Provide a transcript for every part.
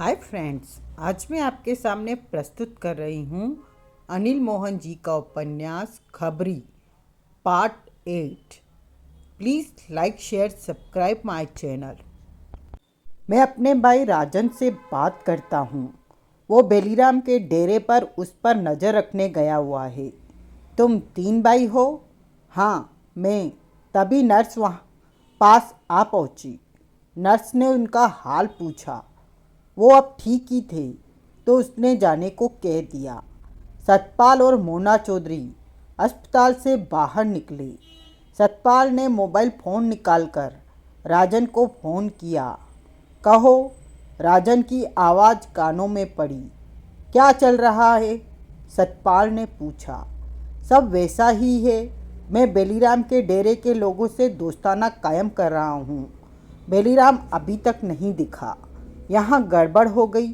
Hi friends, आज मैं आपके सामने प्रस्तुत कर रही हूँ अनिल मोहन जी का उपन्यास खबरी part 8। Please like share subscribe my channel. मैं अपने भाई राजन से बात करता हूँ। वो बेलीराम के डेरे पर उस पर नज़र रखने गया हुआ है। तुम 3 भाई हो? हाँ, मैं। तभी नर्स वहाँ पास आ पहुँची। नर्स ने उनका हाल पूछा। वो अब ठीक ही थे तो उसने जाने को कह दिया। सतपाल और मोना चौधरी अस्पताल से बाहर निकले। सतपाल ने मोबाइल फ़ोन निकालकर राजन को फ़ोन किया। कहो। राजन की आवाज़ कानों में पड़ी। क्या चल रहा है? सतपाल ने पूछा। सब वैसा ही है। मैं बेलीराम के डेरे के लोगों से दोस्ताना कायम कर रहा हूँ। बेलीराम अभी तक नहीं दिखा। यहाँ गड़बड़ हो गई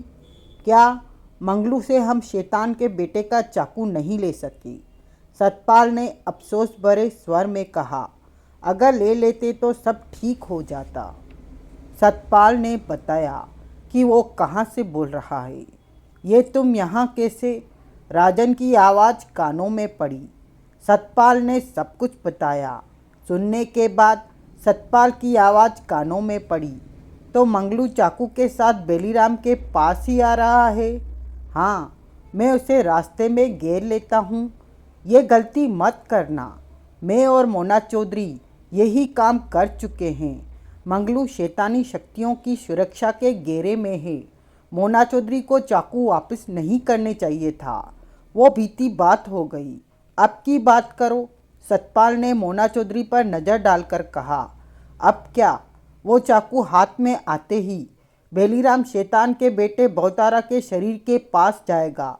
क्या? मंगलू से हम शैतान के बेटे का चाकू नहीं ले सके। सतपाल ने अफसोस भरे स्वर में कहा। अगर ले लेते तो सब ठीक हो जाता। सतपाल ने बताया कि वो कहाँ से बोल रहा है। ये तुम यहाँ कैसे? राजन की आवाज़ कानों में पड़ी। सतपाल ने सब कुछ बताया। सुनने के बाद सतपाल की आवाज़ कानों में पड़ी। तो मंगलू चाकू के साथ बेलीराम के पास ही आ रहा है? हाँ, मैं उसे रास्ते में घेर लेता हूँ। ये गलती मत करना। मैं और मोना चौधरी यही काम कर चुके हैं। मंगलू शैतानी शक्तियों की सुरक्षा के घेरे में है। मोना चौधरी को चाकू वापस नहीं करने चाहिए था। वो बीती बात हो गई। अब की बात करो। सतपाल ने मोना चौधरी पर नज़र डालकर कहा। अब क्या? वो चाकू हाथ में आते ही बेलीराम शैतान के बेटे बहुतारा के शरीर के पास जाएगा,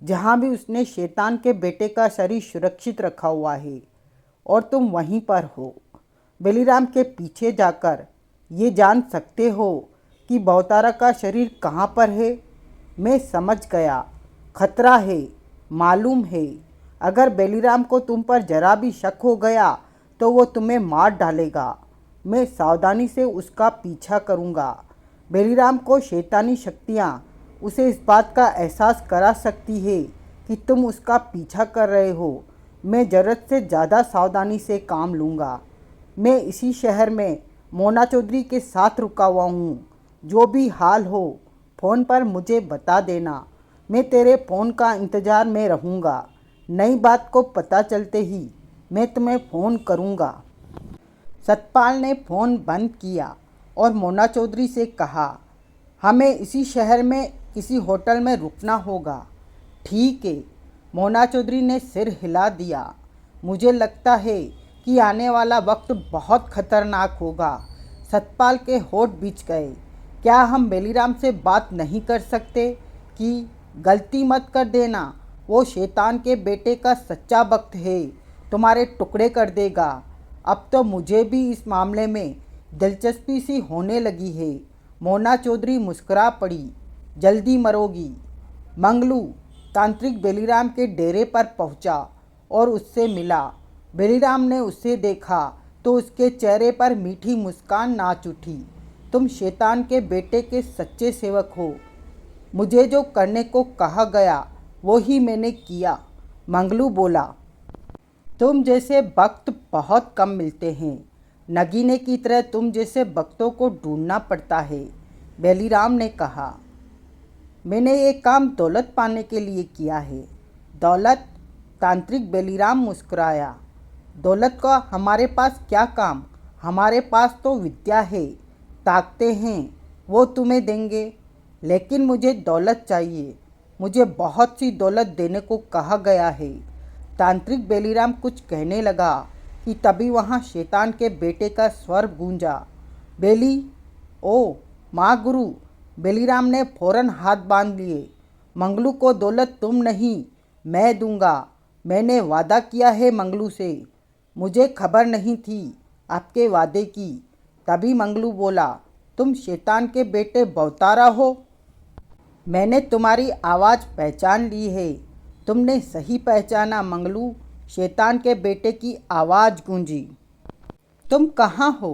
जहाँ भी उसने शैतान के बेटे का शरीर सुरक्षित रखा हुआ है, और तुम वहीं पर हो। बेलीराम के पीछे जाकर ये जान सकते हो कि बहुतारा का शरीर कहाँ पर है। मैं समझ गया। खतरा है, मालूम है। अगर बेलीराम को तुम पर जरा भी शक हो गया तो वो तुम्हें मार डालेगा। मैं सावधानी से उसका पीछा करूँगा। बेलीराम को शैतानी शक्तियाँ उसे इस बात का एहसास करा सकती है कि तुम उसका पीछा कर रहे हो। मैं ज़रूरत से ज़्यादा सावधानी से काम लूँगा। मैं इसी शहर में मोना चौधरी के साथ रुका हुआ हूँ। जो भी हाल हो फ़ोन पर मुझे बता देना। मैं तेरे फ़ोन का इंतज़ार में रहूँगा। नई बात को पता चलते ही मैं तुम्हें फ़ोन करूँगा। सतपाल ने फ़ोन बंद किया और मोना चौधरी से कहा, हमें इसी शहर में किसी होटल में रुकना होगा। ठीक है। मोना चौधरी ने सिर हिला दिया। मुझे लगता है कि आने वाला वक्त बहुत खतरनाक होगा। सतपाल के होठ बिछ गए। क्या हम बेलीराम से बात नहीं कर सकते कि गलती मत कर देना। वो शैतान के बेटे का सच्चा भक्त है, तुम्हारे टुकड़े कर देगा। अब तो मुझे भी इस मामले में दिलचस्पी सी होने लगी है। मोना चौधरी मुस्कुरा पड़ी। जल्दी मरोगी। मंगलू तांत्रिक बेलीराम के डेरे पर पहुंचा और उससे मिला। बेलीराम ने उसे देखा तो उसके चेहरे पर मीठी मुस्कान नाच उठी। तुम शैतान के बेटे के सच्चे सेवक हो। मुझे जो करने को कहा गया वो ही मैंने किया, मंगलू बोला। तुम जैसे भक्त बहुत कम मिलते हैं। नगीने की तरह तुम जैसे भक्तों को ढूंढना पड़ता है, बेलीराम ने कहा। मैंने ये काम दौलत पाने के लिए किया है। दौलत? तांत्रिक बेलीराम मुस्कुराया। दौलत का हमारे पास क्या काम? हमारे पास तो विद्या है, ताकतें हैं, वो तुम्हें देंगे। लेकिन मुझे दौलत चाहिए। मुझे बहुत सी दौलत देने को कहा गया है। तांत्रिक बेलीराम कुछ कहने लगा कि तभी वहाँ शैतान के बेटे का स्वर गूंजा। बेली, ओ माँ गुरु। बेलीराम ने फौरन हाथ बांध लिए। मंगलू को दौलत तुम नहीं, मैं दूंगा। मैंने वादा किया है मंगलू से। मुझे खबर नहीं थी आपके वादे की। तभी मंगलू बोला, तुम शैतान के बेटे बहुतारा हो? मैंने तुम्हारी आवाज़ पहचान ली है। तुमने सही पहचाना मंगलू। शैतान के बेटे की आवाज़ गूंजी। तुम कहाँ हो?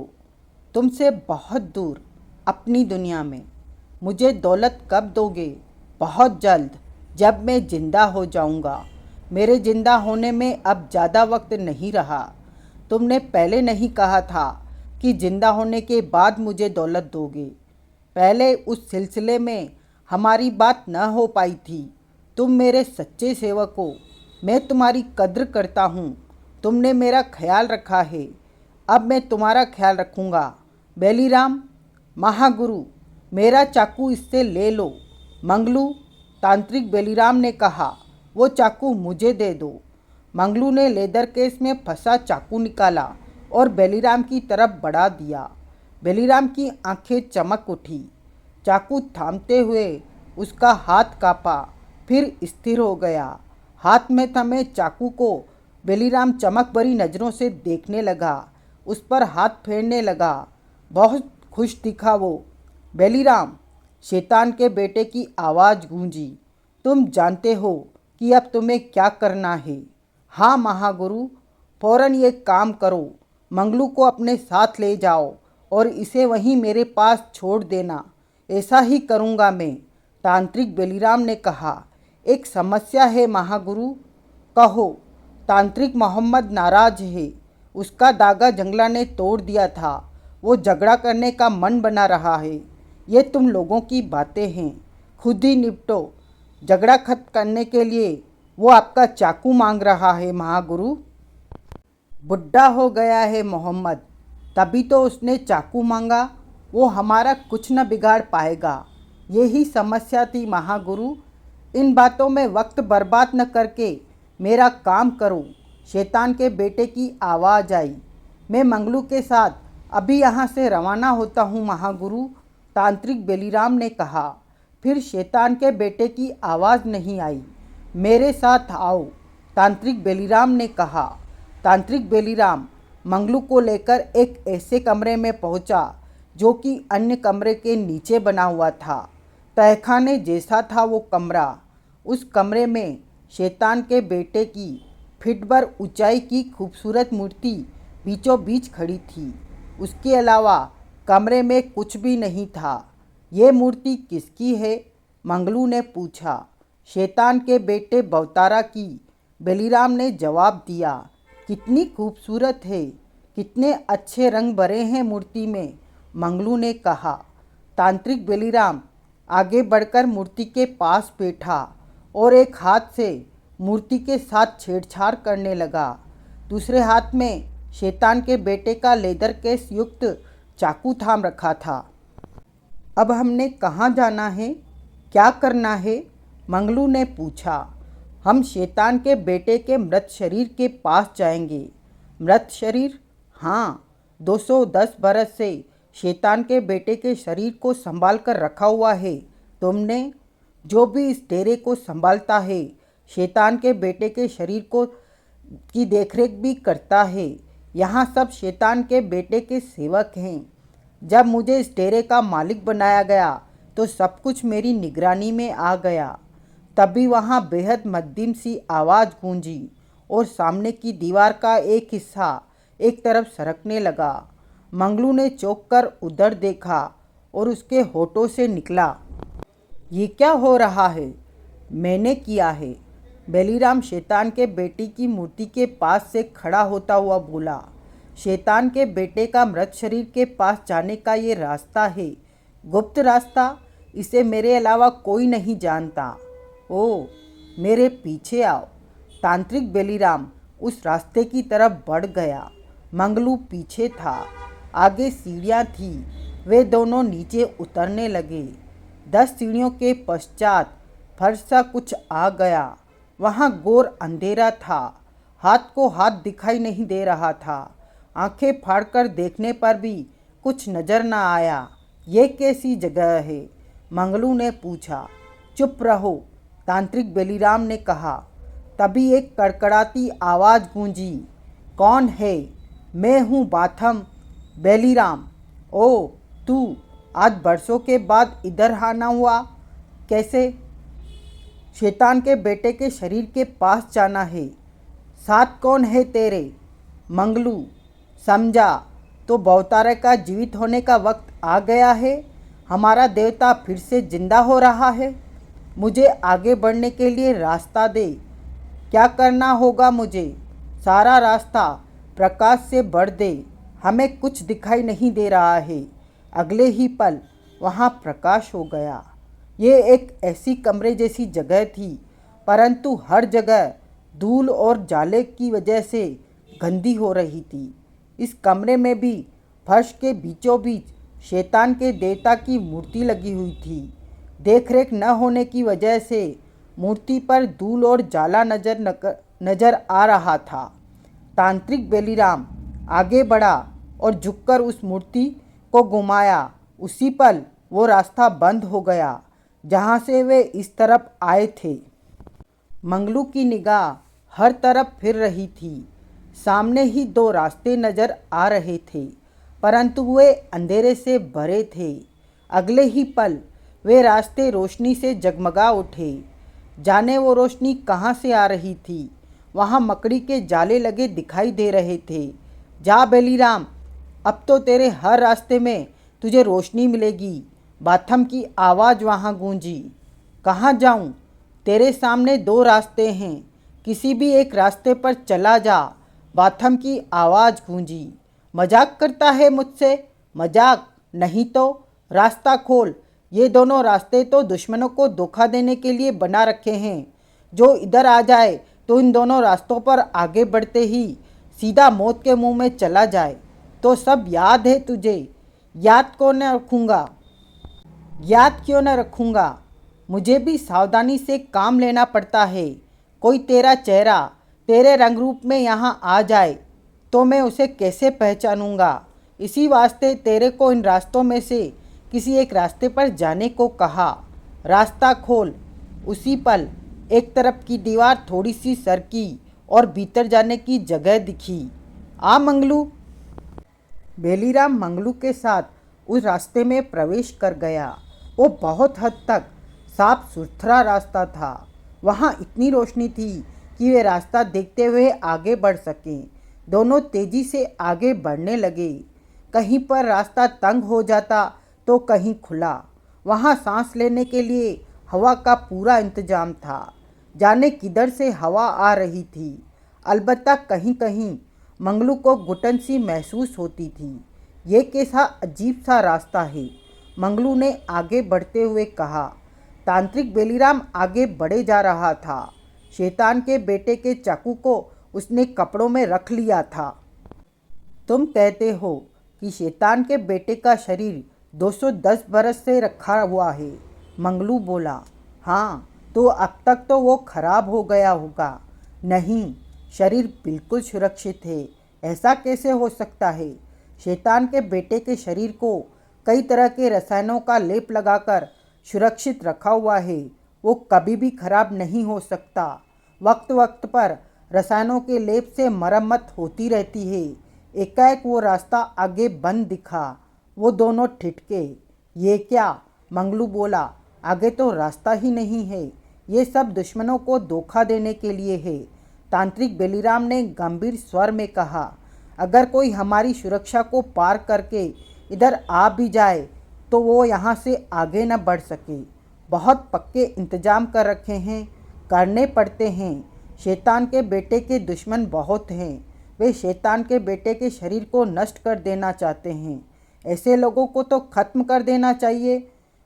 तुमसे बहुत दूर, अपनी दुनिया में। मुझे दौलत कब दोगे? बहुत जल्द, जब मैं जिंदा हो जाऊंगा। मेरे जिंदा होने में अब ज़्यादा वक्त नहीं रहा। तुमने पहले नहीं कहा था कि जिंदा होने के बाद मुझे दौलत दोगे? पहले उस सिलसिले में हमारी बात न हो पाई थी। तुम मेरे सच्चे सेवक हो, मैं तुम्हारी कद्र करता हूँ। तुमने मेरा ख्याल रखा है, अब मैं तुम्हारा ख्याल रखूँगा। बेलीराम, महागुरु, मेरा चाकू इससे ले लो। मंगलू, तांत्रिक बेलीराम ने कहा, वो चाकू मुझे दे दो। मंगलू ने लेदर केस में फंसा चाकू निकाला और बेलीराम की तरफ बढ़ा दिया। बेलीराम की आंखें चमक उठी। चाकू थामते हुए उसका हाथ कांपा, फिर स्थिर हो गया। हाथ में थमे चाकू को बेलीराम चमक भरी नज़रों से देखने लगा, उस पर हाथ फेरने लगा। बहुत खुश दिखा वो। बेलीराम, शैतान के बेटे की आवाज़ गूंजी, तुम जानते हो कि अब तुम्हें क्या करना है? हाँ महागुरु, फौरन ये काम करो। मंगलू को अपने साथ ले जाओ और इसे वहीं मेरे पास छोड़ देना। ऐसा ही करूँगा मैं, तांत्रिक बेलीराम ने कहा। एक समस्या है महागुरु। कहो। तांत्रिक मोहम्मद नाराज है। उसका दागा जंगला ने तोड़ दिया था। वो झगड़ा करने का मन बना रहा है। ये तुम लोगों की बातें हैं, खुद ही निपटो। झगड़ा खत्म करने के लिए वो आपका चाकू मांग रहा है महागुरु। बुढ़ा हो गया है मोहम्मद, तभी तो उसने चाकू मांगा। वो हमारा कुछ न बिगाड़ पाएगा, यही समस्या थी महागुरु। इन बातों में वक्त बर्बाद न करके मेरा काम करो। शैतान के बेटे की आवाज़ आई। मैं मंगलू के साथ अभी यहाँ से रवाना होता हूँ महागुरु, तांत्रिक बेलीराम ने कहा। फिर शैतान के बेटे की आवाज़ नहीं आई। मेरे साथ आओ, तांत्रिक बेलीराम ने कहा। तांत्रिक बेलीराम मंगलू को लेकर एक ऐसे कमरे में पहुंचा जो कि अन्य कमरे के नीचे बना हुआ था। तहखाने जैसा था वो कमरा। उस कमरे में शैतान के बेटे की फीट भर ऊंचाई की खूबसूरत मूर्ति बीचों बीच खड़ी थी। उसके अलावा कमरे में कुछ भी नहीं था। ये मूर्ति किसकी है? मंगलू ने पूछा। शैतान के बेटे बवतारा की, बेलीराम ने जवाब दिया। कितनी खूबसूरत है, कितने अच्छे रंग भरे हैं मूर्ति में, मंगलू ने कहा। तांत्रिक बेलीराम आगे बढ़कर मूर्ति के पास बैठा और एक हाथ से मूर्ति के साथ छेड़छाड़ करने लगा। दूसरे हाथ में शैतान के बेटे का लेदर केस युक्त चाकू थाम रखा था। अब हमने कहाँ जाना है, क्या करना है? मंगलू ने पूछा। हम शैतान के बेटे के मृत शरीर के पास जाएंगे। मृत शरीर? हाँ, 210 बरस से शैतान के बेटे के शरीर को संभाल कर रखा हुआ है तुमने। जो भी इस डेरे को संभालता है, शैतान के बेटे के शरीर को की देखरेख भी करता है। यहाँ सब शैतान के बेटे के सेवक हैं। जब मुझे इस डेरे का मालिक बनाया गया तो सब कुछ मेरी निगरानी में आ गया। तभी वहाँ बेहद मध्यम सी आवाज़ गूंजी और सामने की दीवार का एक हिस्सा एक तरफ सरकने लगा। मंगलू ने चौंक कर उधर देखा और उसके होठों से निकला, ये क्या हो रहा है? मैंने किया है, बेलीराम शैतान के बेटे की मूर्ति के पास से खड़ा होता हुआ बोला। शैतान के बेटे का मृत शरीर के पास जाने का ये रास्ता है, गुप्त रास्ता। इसे मेरे अलावा कोई नहीं जानता। ओ, मेरे पीछे आओ। तांत्रिक बेलीराम उस रास्ते की तरफ बढ़ गया। मंगलू पीछे था। आगे सीढ़ियाँ थी। वे दोनों नीचे उतरने लगे। 10 सीढ़ियों के पश्चात फर्श सा कुछ आ गया। वहाँ घोर अंधेरा था। हाथ को हाथ दिखाई नहीं दे रहा था। आंखें फाड़कर देखने पर भी कुछ नजर न आया। ये कैसी जगह है? मंगलू ने पूछा। चुप रहो, तांत्रिक बेलीराम ने कहा। तभी एक कड़कड़ाती आवाज़ गूंजी। कौन है? मैं हूँ बाथम, बेलीराम। ओ, तू आज बरसों के बाद इधर आना हुआ कैसे? शैतान के बेटे के शरीर के पास जाना है। साथ कौन है तेरे? मंगलू। समझा तो बवतारा का जीवित होने का वक्त आ गया है। हमारा देवता फिर से जिंदा हो रहा है। मुझे आगे बढ़ने के लिए रास्ता दे। क्या करना होगा मुझे? सारा रास्ता प्रकाश से भर दे। हमें कुछ दिखाई नहीं दे रहा है। अगले ही पल वहाँ प्रकाश हो गया। ये एक ऐसी कमरे जैसी जगह थी, परंतु हर जगह धूल और जाले की वजह से गंदी हो रही थी। इस कमरे में भी फर्श के बीचों बीच शैतान के देवता की मूर्ति लगी हुई थी। देखरेख न होने की वजह से मूर्ति पर धूल और जाला नजर आ रहा था। तांत्रिक बेलीराम आगे बढ़ा और झुककर उस मूर्ति को घुमाया। उसी पल वो रास्ता बंद हो गया जहाँ से वे इस तरफ आए थे। मंगलू की निगाह हर तरफ फिर रही थी। सामने ही दो रास्ते नजर आ रहे थे, परंतु वे अंधेरे से भरे थे। अगले ही पल वे रास्ते रोशनी से जगमगा उठे। जाने वो रोशनी कहाँ से आ रही थी। वहाँ मकड़ी के जाले लगे दिखाई दे रहे थे। जा बेलीराम, अब तो तेरे हर रास्ते में तुझे रोशनी मिलेगी। बाथम की आवाज़ वहाँ गूंजी। कहाँ जाऊँ? तेरे सामने दो रास्ते हैं, किसी भी एक रास्ते पर चला जा। बाथम की आवाज़ गूंजी। मजाक करता है मुझसे? मजाक नहीं तो रास्ता खोल। ये दोनों रास्ते तो दुश्मनों को धोखा देने के लिए बना रखे हैं। जो इधर आ जाए तो इन दोनों रास्तों पर आगे बढ़ते ही सीधा मौत के मुंह में चला जाए। तो सब याद है तुझे? याद क्यों न रखूँगा? याद क्यों न रखूँगा? मुझे भी सावधानी से काम लेना पड़ता है। कोई तेरा चेहरा तेरे रंग रूप में यहाँ आ जाए तो मैं उसे कैसे पहचानूंगा? इसी वास्ते तेरे को इन रास्तों में से किसी एक रास्ते पर जाने को कहा। रास्ता खोल। उसी पल एक तरफ की दीवार थोड़ी सी सरकी और भीतर जाने की जगह दिखी। आ मंगलू। बेलीराम मंगलू के साथ उस रास्ते में प्रवेश कर गया। वो बहुत हद तक साफ सुथरा रास्ता था। वहाँ इतनी रोशनी थी कि वे रास्ता देखते हुए आगे बढ़ सकें। दोनों तेजी से आगे बढ़ने लगे। कहीं पर रास्ता तंग हो जाता तो कहीं खुला। वहाँ सांस लेने के लिए हवा का पूरा इंतजाम था। जाने किधर से हवा आ रही थी। अलबत्ता कहीं कहीं मंगलू को घुटन सी महसूस होती थी। ये कैसा अजीब सा रास्ता है, मंगलू ने आगे बढ़ते हुए कहा। तांत्रिक बेलीराम आगे बढ़े जा रहा था। शैतान के बेटे के चाकू को उसने कपड़ों में रख लिया था। तुम कहते हो कि शैतान के बेटे का शरीर 210 बरस से रखा हुआ है, मंगलू बोला। हाँ, तो अब तक तो वो खराब हो गया होगा। नहीं, शरीर बिल्कुल सुरक्षित है। ऐसा कैसे हो सकता है? शैतान के बेटे के शरीर को कई तरह के रसायनों का लेप लगाकर सुरक्षित रखा हुआ है। वो कभी भी खराब नहीं हो सकता। वक्त वक्त पर रसायनों के लेप से मरम्मत होती रहती है। एकाएक वो रास्ता आगे बंद दिखा। वो दोनों ठिठके। ये क्या? मंगलू बोला। आगे तो रास्ता ही नहीं है। ये सब दुश्मनों को धोखा देने के लिए है। तांत्रिक बेलीराम ने गंभीर स्वर में कहा। अगर कोई हमारी सुरक्षा को पार करके इधर आ भी जाए तो वो यहाँ से आगे न बढ़ सके। बहुत पक्के इंतजाम कर रखे हैं, करने पड़ते हैं। शैतान के बेटे के दुश्मन बहुत हैं। वे शैतान के बेटे के शरीर को नष्ट कर देना चाहते हैं। ऐसे लोगों को तो ख़त्म कर देना चाहिए।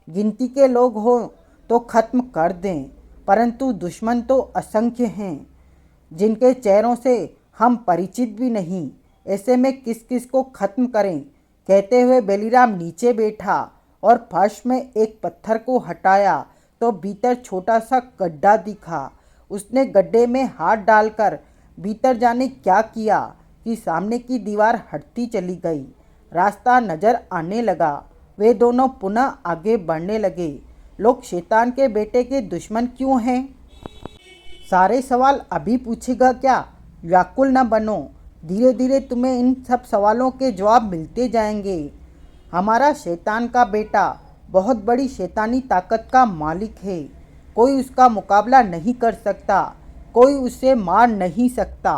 गिनती के लोग हों तो ख़त्म कर दें, परंतु दुश्मन तो असंख्य हैं जिनके चेहरों से हम परिचित भी नहीं। ऐसे में किस किस को ख़त्म करें? कहते हुए बेलीराम नीचे बैठा और फर्श में एक पत्थर को हटाया तो भीतर छोटा सा गड्ढा दिखा। उसने गड्ढे में हाथ डालकर भीतर जाने क्या किया कि सामने की दीवार हटती चली गई। रास्ता नजर आने लगा। वे दोनों पुनः आगे बढ़ने लगे। लोग शैतान के बेटे के दुश्मन क्यों हैं? सारे सवाल अभी पूछेगा क्या? व्याकुल न बनो। धीरे धीरे तुम्हें इन सब सवालों के जवाब मिलते जाएंगे। हमारा शैतान का बेटा बहुत बड़ी शैतानी ताकत का मालिक है। कोई उसका मुकाबला नहीं कर सकता, कोई उसे मार नहीं सकता।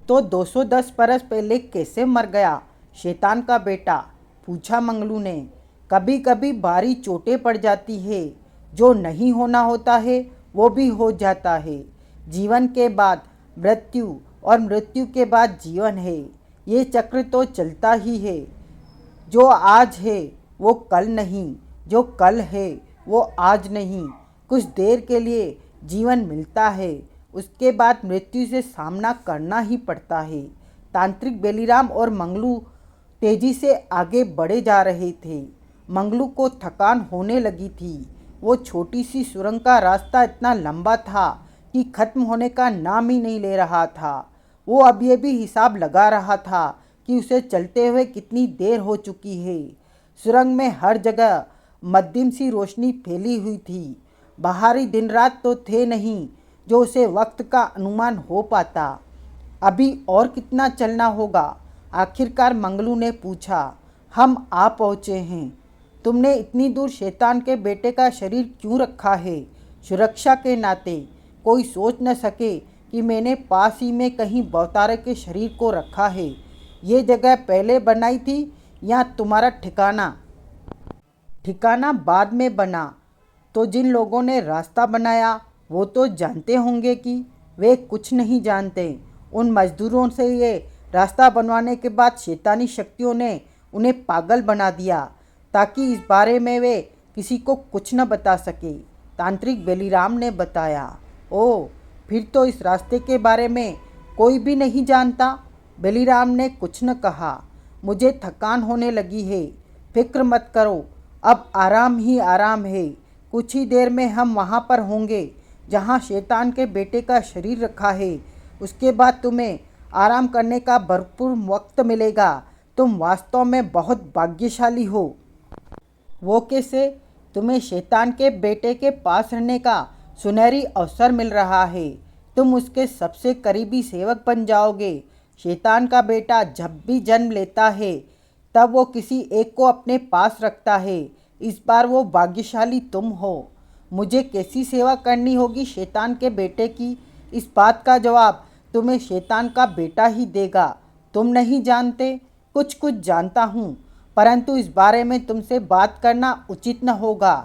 तो 210 बरस पहले कैसे मर गया शैतान का बेटा? पूछा मंगलू ने। कभी कभी भारी चोटें पड़ जाती है, जो नहीं होना होता है वो भी हो जाता है। जीवन के बाद मृत्यु और मृत्यु के बाद जीवन है, ये चक्र तो चलता ही है। जो आज है वो कल नहीं, जो कल है वो आज नहीं। कुछ देर के लिए जीवन मिलता है, उसके बाद मृत्यु से सामना करना ही पड़ता है। तांत्रिक बेलीराम और मंगलू तेजी से आगे बढ़े जा रहे थे। मंगलू को थकान होने लगी थी। वो छोटी सी सुरंग का रास्ता इतना लंबा था कि खत्म होने का नाम ही नहीं ले रहा था। वो अब ये भी हिसाब लगा रहा था कि उसे चलते हुए कितनी देर हो चुकी है। सुरंग में हर जगह मध्यम सी रोशनी फैली हुई थी। बाहरी दिन रात तो थे नहीं जो उसे वक्त का अनुमान हो पाता। अभी और कितना चलना होगा? आखिरकार मंगलू ने पूछा। हम आ पहुँचे हैं। तुमने इतनी दूर शैतान के बेटे का शरीर क्यों रखा है? सुरक्षा के नाते। कोई सोच न सके कि मैंने पास ही में कहीं बौतारे के शरीर को रखा है। ये जगह पहले बनाई थी या तुम्हारा ठिकाना? ठिकाना बाद में बना। तो जिन लोगों ने रास्ता बनाया वो तो जानते होंगे कि वे कुछ नहीं जानते। उन मजदूरों से ये रास्ता बनवाने के बाद शैतानी शक्तियों ने उन्हें पागल बना दिया ताकि इस बारे में वे किसी को कुछ न बता सके। तांत्रिक बेलीराम ने बताया। ओह, फिर तो इस रास्ते के बारे में कोई भी नहीं जानता। बेलीराम ने कुछ न कहा। मुझे थकान होने लगी है। फिक्र मत करो, अब आराम ही आराम है। कुछ ही देर में हम वहाँ पर होंगे जहाँ शैतान के बेटे का शरीर रखा है। उसके बाद तुम्हें आराम करने का भरपूर वक्त मिलेगा। तुम वास्तव में बहुत भाग्यशाली हो। वो कैसे? तुम्हें शैतान के बेटे के पास रहने का सुनहरी अवसर मिल रहा है। तुम उसके सबसे करीबी सेवक बन जाओगे। शैतान का बेटा जब भी जन्म लेता है तब वो किसी एक को अपने पास रखता है। इस बार वो भाग्यशाली तुम हो। मुझे कैसी सेवा करनी होगी शैतान के बेटे की? इस बात का जवाब तुम्हें शैतान का बेटा ही देगा। तुम नहीं जानते। कुछ कुछ जानता हूँ, परंतु इस बारे में तुमसे बात करना उचित न होगा।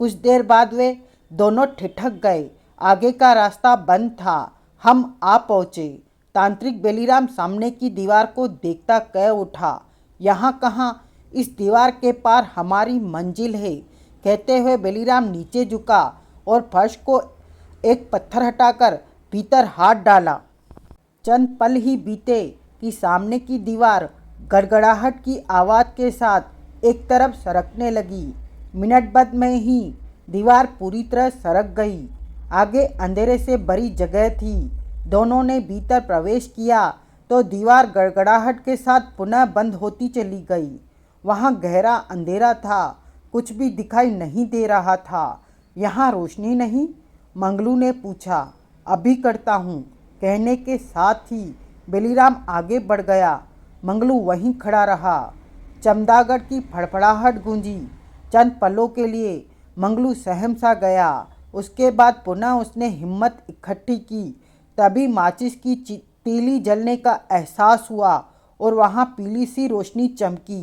कुछ देर बाद वे दोनों ठिठक गए। आगे का रास्ता बंद था। हम आ पहुँचे। तांत्रिक बेलीराम सामने की दीवार को देखता कह उठा। यहाँ कहाँ? इस दीवार के पार हमारी मंजिल है। कहते हुए बेलीराम नीचे झुका और फर्श को एक पत्थर हटाकर भीतर हाथ डाला। चंद पल ही बीते कि सामने की दीवार गड़गड़ाहट की आवाज़ के साथ एक तरफ सरकने लगी। मिनट भर में ही दीवार पूरी तरह सरक गई। आगे अंधेरे से भरी जगह थी। दोनों ने भीतर प्रवेश किया तो दीवार गड़गड़ाहट के साथ पुनः बंद होती चली गई। वहाँ गहरा अंधेरा था। कुछ भी दिखाई नहीं दे रहा था। यहाँ रोशनी नहीं? मंगलू ने पूछा। अभी करता हूँ, कहने के साथ ही बेलीराम आगे बढ़ गया। मंगलू वहीं खड़ा रहा। चमदागढ़ की फड़फड़ाहट गूंजी। चंद पलों के लिए मंगलू सहम सा गया। उसके बाद पुनः उसने हिम्मत इकट्ठी की। तभी माचिस की तीली जलने का एहसास हुआ और वहाँ पीली सी रोशनी चमकी।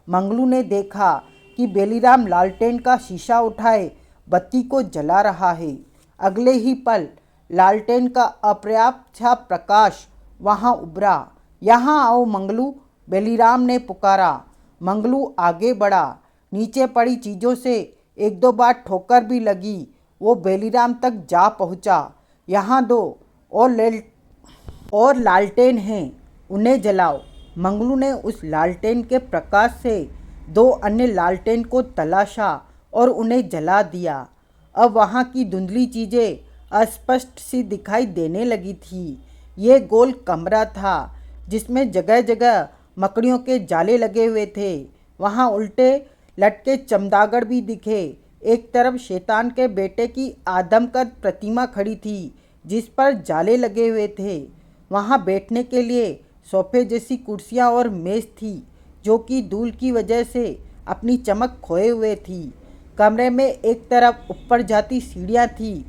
मंगलू ने देखा कि बेलीराम लालटेन का शीशा उठाए बत्ती को जला रहा है। अगले ही पल लालटेन का अपर्याप्त सा प्रकाश वहाँ उभरा। यहाँ आओ मंगलू, बेलीराम ने पुकारा। मंगलू आगे बढ़ा। नीचे पड़ी चीज़ों से एक दो बार ठोकर भी लगी। वो बेलीराम तक जा पहुँचा। यहाँ दो और लालटेन हैं, उन्हें जलाओ। मंगलू ने उस लालटेन के प्रकाश से दो अन्य लालटेन को तलाशा और उन्हें जला दिया। अब वहाँ की धुंधली चीज़ें अस्पष्ट सी दिखाई देने लगी थी। ये गोल कमरा था जिसमें जगह जगह मकड़ियों के जाले लगे हुए थे। वहाँ उल्टे लटके चमदागढ़ भी दिखे। एक तरफ शैतान के बेटे की आदमकद प्रतिमा खड़ी थी जिस पर जाले लगे हुए थे। वहाँ बैठने के लिए सोफे जैसी कुर्सियाँ और मेज़ थी जो कि धूल की वजह से अपनी चमक खोए हुए थी। कमरे में एक तरफ ऊपर जाती सीढ़ियाँ थी,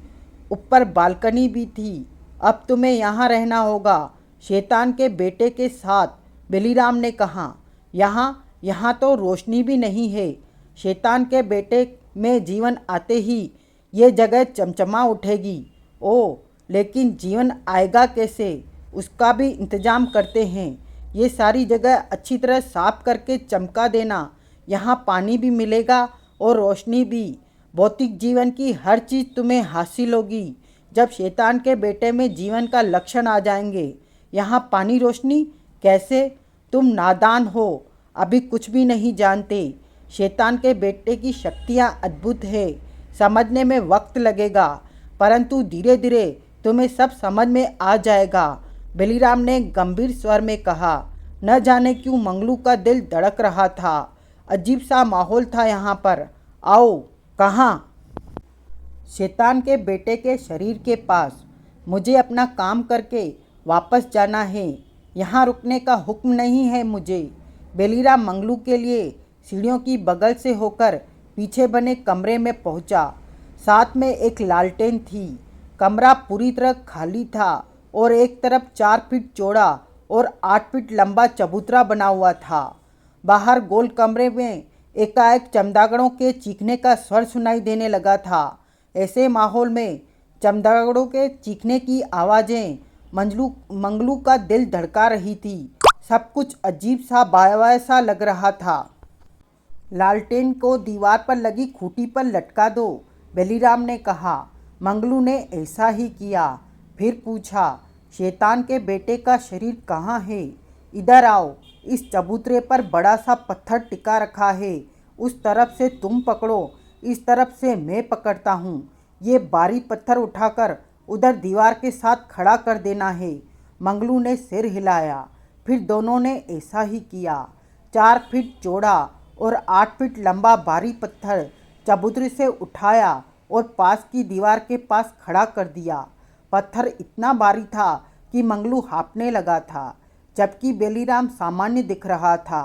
ऊपर बालकनी भी थी। अब तुम्हें यहाँ रहना होगा शैतान के बेटे के साथ, बेलीराम ने कहा। यहाँ तो रोशनी भी नहीं है। शैतान के बेटे में जीवन आते ही ये जगह चमचमा उठेगी। ओ, लेकिन जीवन आएगा कैसे, उसका भी इंतजाम करते हैं। ये सारी जगह अच्छी तरह साफ करके चमका देना। यहाँ पानी भी मिलेगा और रोशनी भी। भौतिक जीवन की हर चीज़ तुम्हें हासिल होगी जब शैतान के बेटे में जीवन का लक्षण आ जाएंगे। यहाँ पानी रोशनी कैसे? तुम नादान हो, अभी कुछ भी नहीं जानते। शैतान के बेटे की शक्तियाँ अद्भुत है, समझने में वक्त लगेगा, परंतु धीरे धीरे तुम्हें सब समझ में आ जाएगा। बेलीराम ने गंभीर स्वर में कहा। न जाने क्यों मंगलू का दिल धड़क रहा था। अजीब सा माहौल था यहाँ पर। आओ। कहाँ? शैतान के बेटे के शरीर के पास। मुझे अपना काम करके वापस जाना है, यहाँ रुकने का हुक्म नहीं है मुझे। बेलीराम मंगलू के लिए सीढ़ियों की बगल से होकर पीछे बने कमरे में पहुंचा। साथ में एक लालटेन थी। कमरा पूरी तरह खाली था और एक तरफ 4 फीट चौड़ा और 8 फीट लंबा चबूतरा बना हुआ था। बाहर गोल कमरे में एकाएक चमगादड़ों के चीखने का स्वर सुनाई देने लगा था। ऐसे माहौल में चमगादड़ों के चीखने की आवाज़ें मंगलू का दिल धड़का रही थी। सब कुछ अजीब सा बायावा सा लग रहा था। लालटेन को दीवार पर लगी खूंटी पर लटका दो, बेलीराम ने कहा। मंगलू ने ऐसा ही किया। फिर पूछा, शैतान के बेटे का शरीर कहाँ है? इधर आओ। इस चबूतरे पर बड़ा सा पत्थर टिका रखा है। उस तरफ से तुम पकड़ो, इस तरफ से मैं पकड़ता हूँ। ये भारी पत्थर उठाकर उधर दीवार के साथ खड़ा कर देना है। मंगलू ने सिर हिलाया। फिर दोनों ने ऐसा ही किया। 4 फीट चौड़ा और 8 फीट लंबा भारी पत्थर चबूतरे से उठाया और पास की दीवार के पास खड़ा कर दिया। पत्थर इतना भारी था कि मंगलू हाँफने लगा था, जबकि बेलीराम सामान्य दिख रहा था।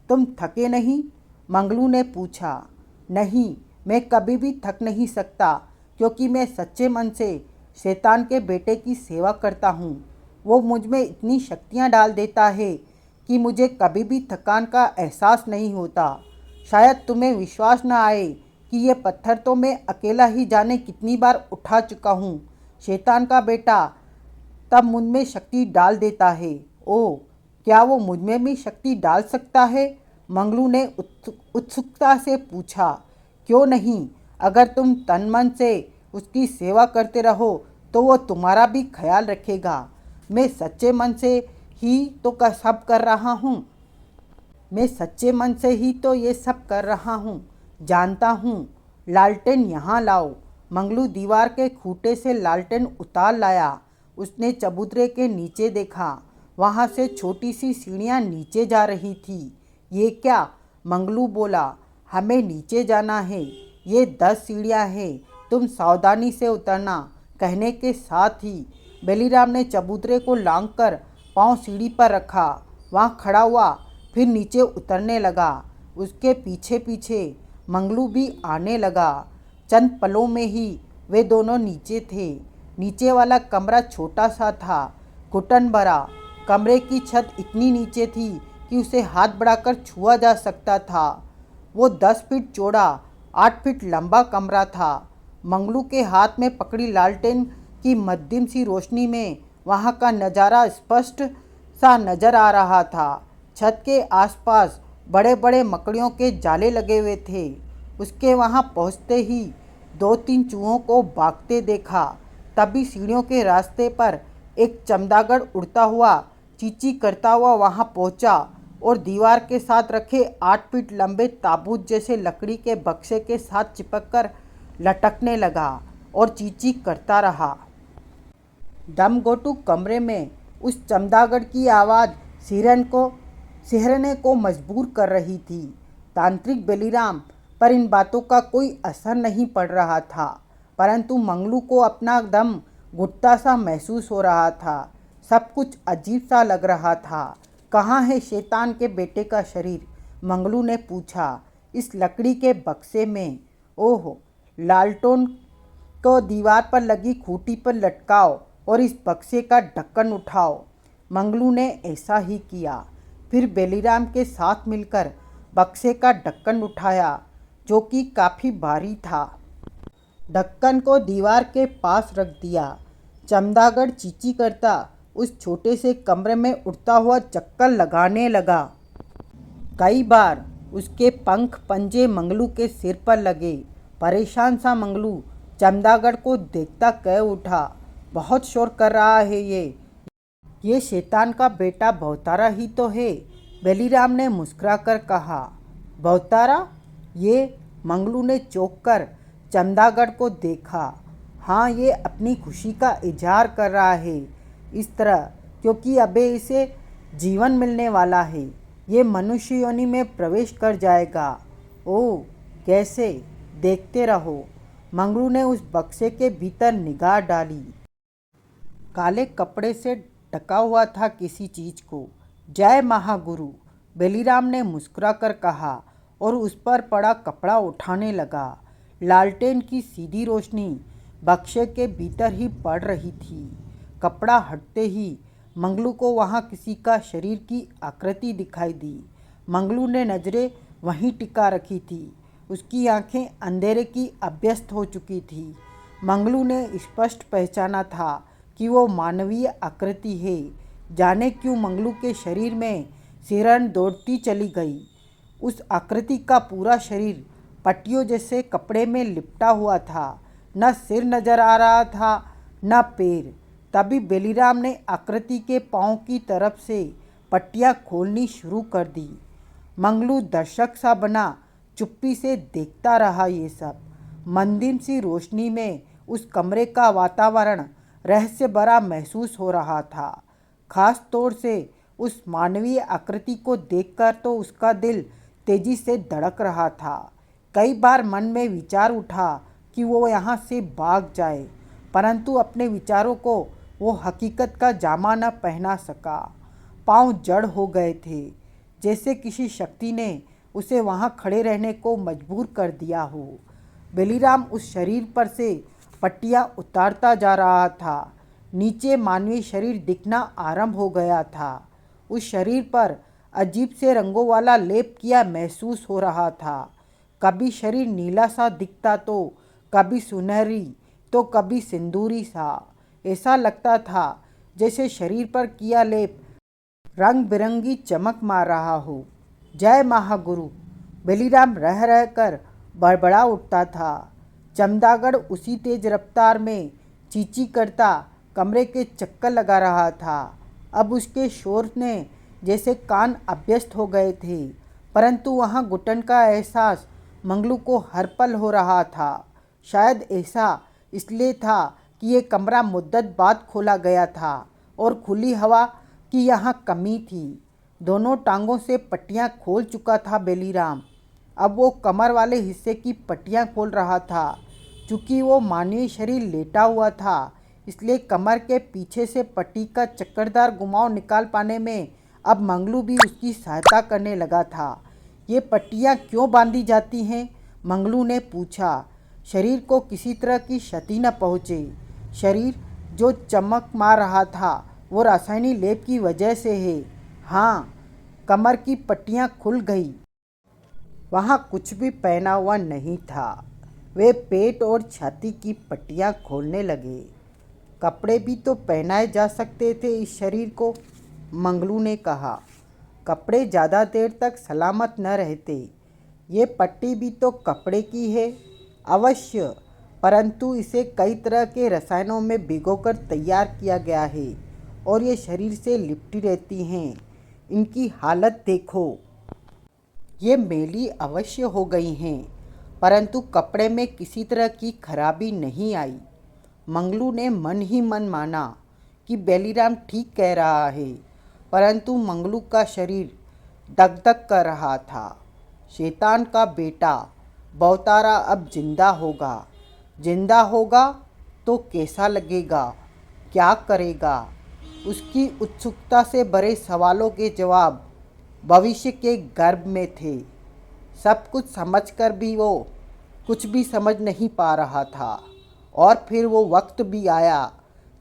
तुम थके नहीं? मंगलू ने पूछा। नहीं, मैं कभी भी थक नहीं सकता, क्योंकि मैं सच्चे मन से शैतान के बेटे की सेवा करता हूँ। वो मुझ में इतनी शक्तियाँ डाल देता है कि मुझे कभी भी थकान का एहसास नहीं होता। शायद तुम्हें विश्वास न आए कि ये पत्थर तो मैं अकेला ही जाने कितनी बार उठा चुका हूँ। शैतान का बेटा तब मुझ में शक्ति डाल देता है। ओह, क्या वो मुझ में भी शक्ति डाल सकता है? मंगलू ने उत्सुकता से पूछा। क्यों नहीं? अगर तुम तन मन से उसकी सेवा करते रहो तो वो तुम्हारा भी ख्याल रखेगा। मैं सच्चे मन से ही तो सब कर रहा हूँ। मैं सच्चे मन से ही तो ये सब कर रहा हूँ, जानता हूँ। लालटेन यहाँ लाओ। मंगलू दीवार के खूंटे से लालटेन उतार लाया। उसने चबूतरे के नीचे देखा। वहाँ से छोटी सी सीढ़ियाँ नीचे जा रही थी। ये क्या? मंगलू बोला। हमें नीचे जाना है। ये 10 सीढ़ियाँ हैं, तुम सावधानी से उतरना। कहने के साथ ही बेलीराम ने चबूतरे को लांघकर पाँव सीढ़ी पर रखा। वहाँ खड़ा हुआ, फिर नीचे उतरने लगा। उसके पीछे पीछे मंगलू भी आने लगा। चंद पलों में ही वे दोनों नीचे थे। नीचे वाला कमरा छोटा सा था, घुटन भरा। कमरे की छत इतनी नीचे थी कि उसे हाथ बढ़ाकर छुआ जा सकता था। वो 10 फीट चौड़ा 8 फीट लंबा कमरा था। मंगलू के हाथ में पकड़ी लालटेन की मध्यम सी रोशनी में वहाँ का नज़ारा स्पष्ट सा नजर आ रहा था। छत के आसपास बड़े बड़े मकड़ियों के जाले लगे हुए थे। उसके वहाँ पहुँचते ही 2-3 चूहों को भागते देखा। तभी सीढ़ियों के रास्ते पर एक चमगादड़ उड़ता हुआ चींची करता हुआ वहाँ पहुँचा और दीवार के साथ रखे 8 फीट लंबे ताबूत जैसे लकड़ी के बक्से के साथ चिपककर लटकने लगा और चींची करता रहा। दमघोटू कमरे में उस चमगादड़ की आवाज़ सिहरने को मजबूर कर रही थी। तांत्रिक बेलीराम पर इन बातों का कोई असर नहीं पड़ रहा था, परंतु मंगलू को अपना दम घुटता सा महसूस हो रहा था। सब कुछ अजीब सा लग रहा था। कहाँ है शैतान के बेटे का शरीर? मंगलू ने पूछा। इस लकड़ी के बक्से में। ओह, लालटेन को दीवार पर लगी खूंटी पर लटकाओ और इस बक्से का ढक्कन उठाओ। मंगलू ने ऐसा ही किया। फिर बेलीराम के साथ मिलकर बक्से का ढक्कन उठाया। जो कि काफ़ी भारी था। ढक्कन को दीवार के पास रख दिया। चमगादड़ चींची करता उस छोटे से कमरे में उड़ता हुआ चक्कर लगाने लगा। कई बार उसके पंख पंजे मंगलू के सिर पर लगे। परेशान सा मंगलू चमगादड़ को देखता कह उठा, बहुत शोर कर रहा है ये शैतान का बेटा भवतारा ही तो है। बेलीराम ने मुस्कुराकर कहा। भवतारा? ये मंगलू ने चौंक कर चमगादड़ को देखा। हाँ, ये अपनी खुशी का इजहार कर रहा है इस तरह क्योंकि अबे इसे जीवन मिलने वाला है। ये मनुष्य योनि में प्रवेश कर जाएगा। ओह, कैसे? देखते रहो। मंगलू ने उस बक्से के भीतर निगाह डाली। काले कपड़े से ढका हुआ था किसी चीज को। जय महागुरु, बेलीराम ने मुस्कुराकर कहा और उस पर पड़ा कपड़ा उठाने लगा। लालटेन की सीधी रोशनी बक्से के भीतर ही पड़ रही थी। कपड़ा हटते ही मंगलू को वहाँ किसी का शरीर की आकृति दिखाई दी। मंगलू ने नज़रें वहीं टिका रखी थी। उसकी आंखें अंधेरे की अभ्यस्त हो चुकी थी। मंगलू ने स्पष्ट पहचाना था कि वो मानवीय आकृति है। जाने क्यों मंगलू के शरीर में सिरहन दौड़ती चली गई। उस आकृति का पूरा शरीर पट्टियों जैसे कपड़े में लिपटा हुआ था। न सिर नजर आ रहा था न पैर। तभी बेलीराम ने आकृति के पांव की तरफ से पट्टियां खोलनी शुरू कर दी। मंगलू दर्शक सा बना चुप्पी से देखता रहा। ये सब मंदिर सी रोशनी में उस कमरे का वातावरण रहस्य भरा महसूस हो रहा था। खास तौर से उस मानवीय आकृति को देखकर तो उसका दिल तेजी से धड़क रहा था। कई बार मन में विचार उठा कि वो यहाँ से भाग जाए, परंतु अपने विचारों को वो हकीकत का जामा न पहना सका। पांव जड़ हो गए थे, जैसे किसी शक्ति ने उसे वहाँ खड़े रहने को मजबूर कर दिया हो। बेलीराम उस शरीर पर से पट्टियाँ उतारता जा रहा था। नीचे मानवीय शरीर दिखना आरंभ हो गया था। उस शरीर पर अजीब से रंगों वाला लेप किया महसूस हो रहा था। कभी शरीर नीला सा दिखता तो कभी सुनहरी तो कभी सिंदूरी सा। ऐसा लगता था जैसे शरीर पर किया लेप रंग बिरंगी चमक मार रहा हो। जय महागुरु, बेलीराम रह रह कर बड़बड़ा उठता था। चमगादड़ उसी तेज रफ्तार में चींची करता कमरे के चक्कर लगा रहा था। अब उसके शोर ने जैसे कान अभ्यस्त हो गए थे, परंतु वहाँ घुटन का एहसास मंगलू को हर पल हो रहा था। शायद ऐसा इसलिए था कि ये कमरा मुद्दत बाद खोला गया था और खुली हवा की यहाँ कमी थी। दोनों टांगों से पट्टियाँ खोल चुका था बेलीराम। अब वो कमर वाले हिस्से की पट्टियाँ खोल रहा था। चूँकि वो मानवीय शरीर लेटा हुआ था, इसलिए कमर के पीछे से पट्टी का चक्करदार घुमाव निकाल पाने में अब मंगलू भी उसकी सहायता करने लगा था। ये पट्टियाँ क्यों बांधी जाती हैं? मंगलू ने पूछा। शरीर को किसी तरह की क्षति न पहुँचे। शरीर जो चमक मार रहा था वो रासायनिक लेप की वजह से है। हाँ, कमर की पट्टियाँ खुल गई। वहाँ कुछ भी पहना हुआ नहीं था। वे पेट और छाती की पट्टियाँ खोलने लगे। कपड़े भी तो पहनाए जा सकते थे इस शरीर को, मंगलू ने कहा। कपड़े ज़्यादा देर तक सलामत न रहते। ये पट्टी भी तो कपड़े की है। अवश्य, परंतु इसे कई तरह के रसायनों में भिगोकर तैयार किया गया है और ये शरीर से लिपटी रहती हैं। इनकी हालत देखो। ये मैली अवश्य हो गई हैं, परंतु कपड़े में किसी तरह की खराबी नहीं आई। मंगलू ने मन ही मन माना कि बेलीराम ठीक कह रहा है, परंतु मंगलू का शरीर दगदग कर रहा था। शैतान का बेटा भवतारा अब जिंदा होगा। जिंदा होगा तो कैसा लगेगा, क्या करेगा? उसकी उत्सुकता से भरे सवालों के जवाब भविष्य के गर्भ में थे। सब कुछ समझकर भी वो कुछ भी समझ नहीं पा रहा था। और फिर वो वक्त भी आया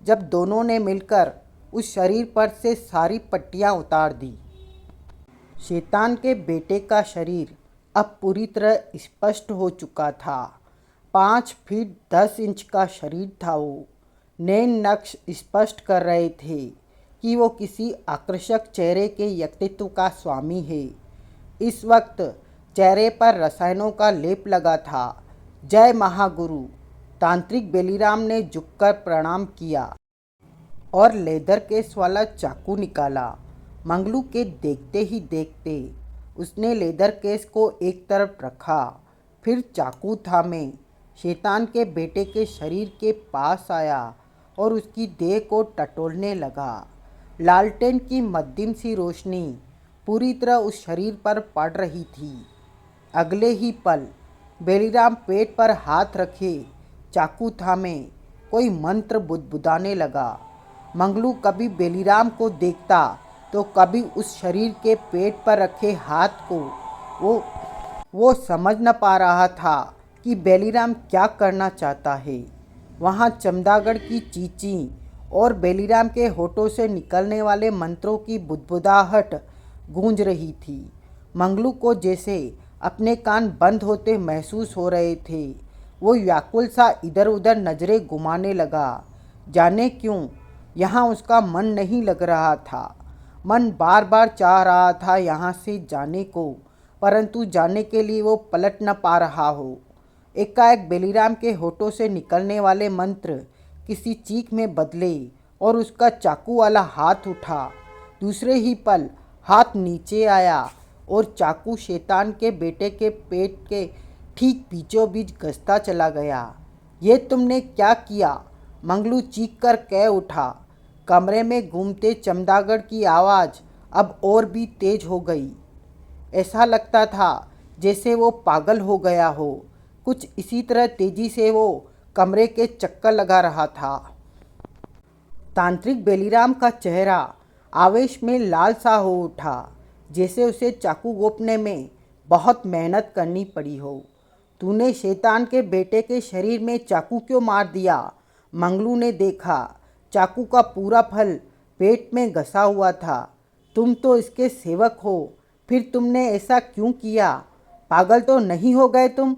जब दोनों ने मिलकर उस शरीर पर से सारी पट्टियाँ उतार दी। शैतान के बेटे का शरीर अब पूरी तरह स्पष्ट हो चुका था। 5 फीट 10 इंच का शरीर था वो। नैन नक्श स्पष्ट कर रहे थे कि वो किसी आकर्षक चेहरे के व्यक्तित्व का स्वामी है। इस वक्त चेहरे पर रसायनों का लेप लगा था। जय महागुरु। तांत्रिक बेलीराम ने झुककर प्रणाम किया और लेदर केस वाला चाकू निकाला। मंगलू के देखते ही देखते उसने लेदर केस को एक तरफ रखा, फिर चाकू थामे शैतान के बेटे के शरीर के पास आया और उसकी देह को टटोलने लगा। लालटेन की मध्यम सी रोशनी पूरी तरह उस शरीर पर पड़ रही थी। अगले ही पल बेलीराम पेट पर हाथ रखे चाकू थामे कोई मंत्र बुदबुदाने लगा। मंगलू कभी बेलीराम को देखता तो कभी उस शरीर के पेट पर रखे हाथ को। वो समझ न पा रहा था कि बेलीराम क्या करना चाहता है। वहाँ चमदागढ़ की चींची और बेलीराम के होठों से निकलने वाले मंत्रों की बुदबुदाहट गूंज रही थी। मंगलू को जैसे अपने कान बंद होते महसूस हो रहे थे। वो व्याकुल सा इधर उधर नजरें घुमाने लगा। जाने क्यों यहाँ उसका मन नहीं लग रहा था। मन बार बार चाह रहा था यहाँ से जाने को, परंतु जाने के लिए वो पलट न पा रहा हो। एकाएक बेलीराम के होठों से निकलने वाले मंत्र किसी चीख में बदले और उसका चाकू वाला हाथ उठा। दूसरे ही पल हाथ नीचे आया और चाकू शैतान के बेटे के पेट के ठीक बीचों बीच घसता चला गया। ये तुमने क्या किया? मंगलू चीख कर कह उठा। कमरे में घूमते चमदागढ़ की आवाज़ अब और भी तेज हो गई। ऐसा लगता था जैसे वो पागल हो गया हो। कुछ इसी तरह तेजी से वो कमरे के चक्कर लगा रहा था। तांत्रिक बेलीराम का चेहरा आवेश में लाल सा हो उठा, जैसे उसे चाकू घोंपने में बहुत मेहनत करनी पड़ी हो। तूने शैतान के बेटे के शरीर में चाकू क्यों मार दिया? मंगलू ने देखा चाकू का पूरा फल पेट में घसा हुआ था। तुम तो इसके सेवक हो, फिर तुमने ऐसा क्यों किया? पागल तो नहीं हो गए तुम?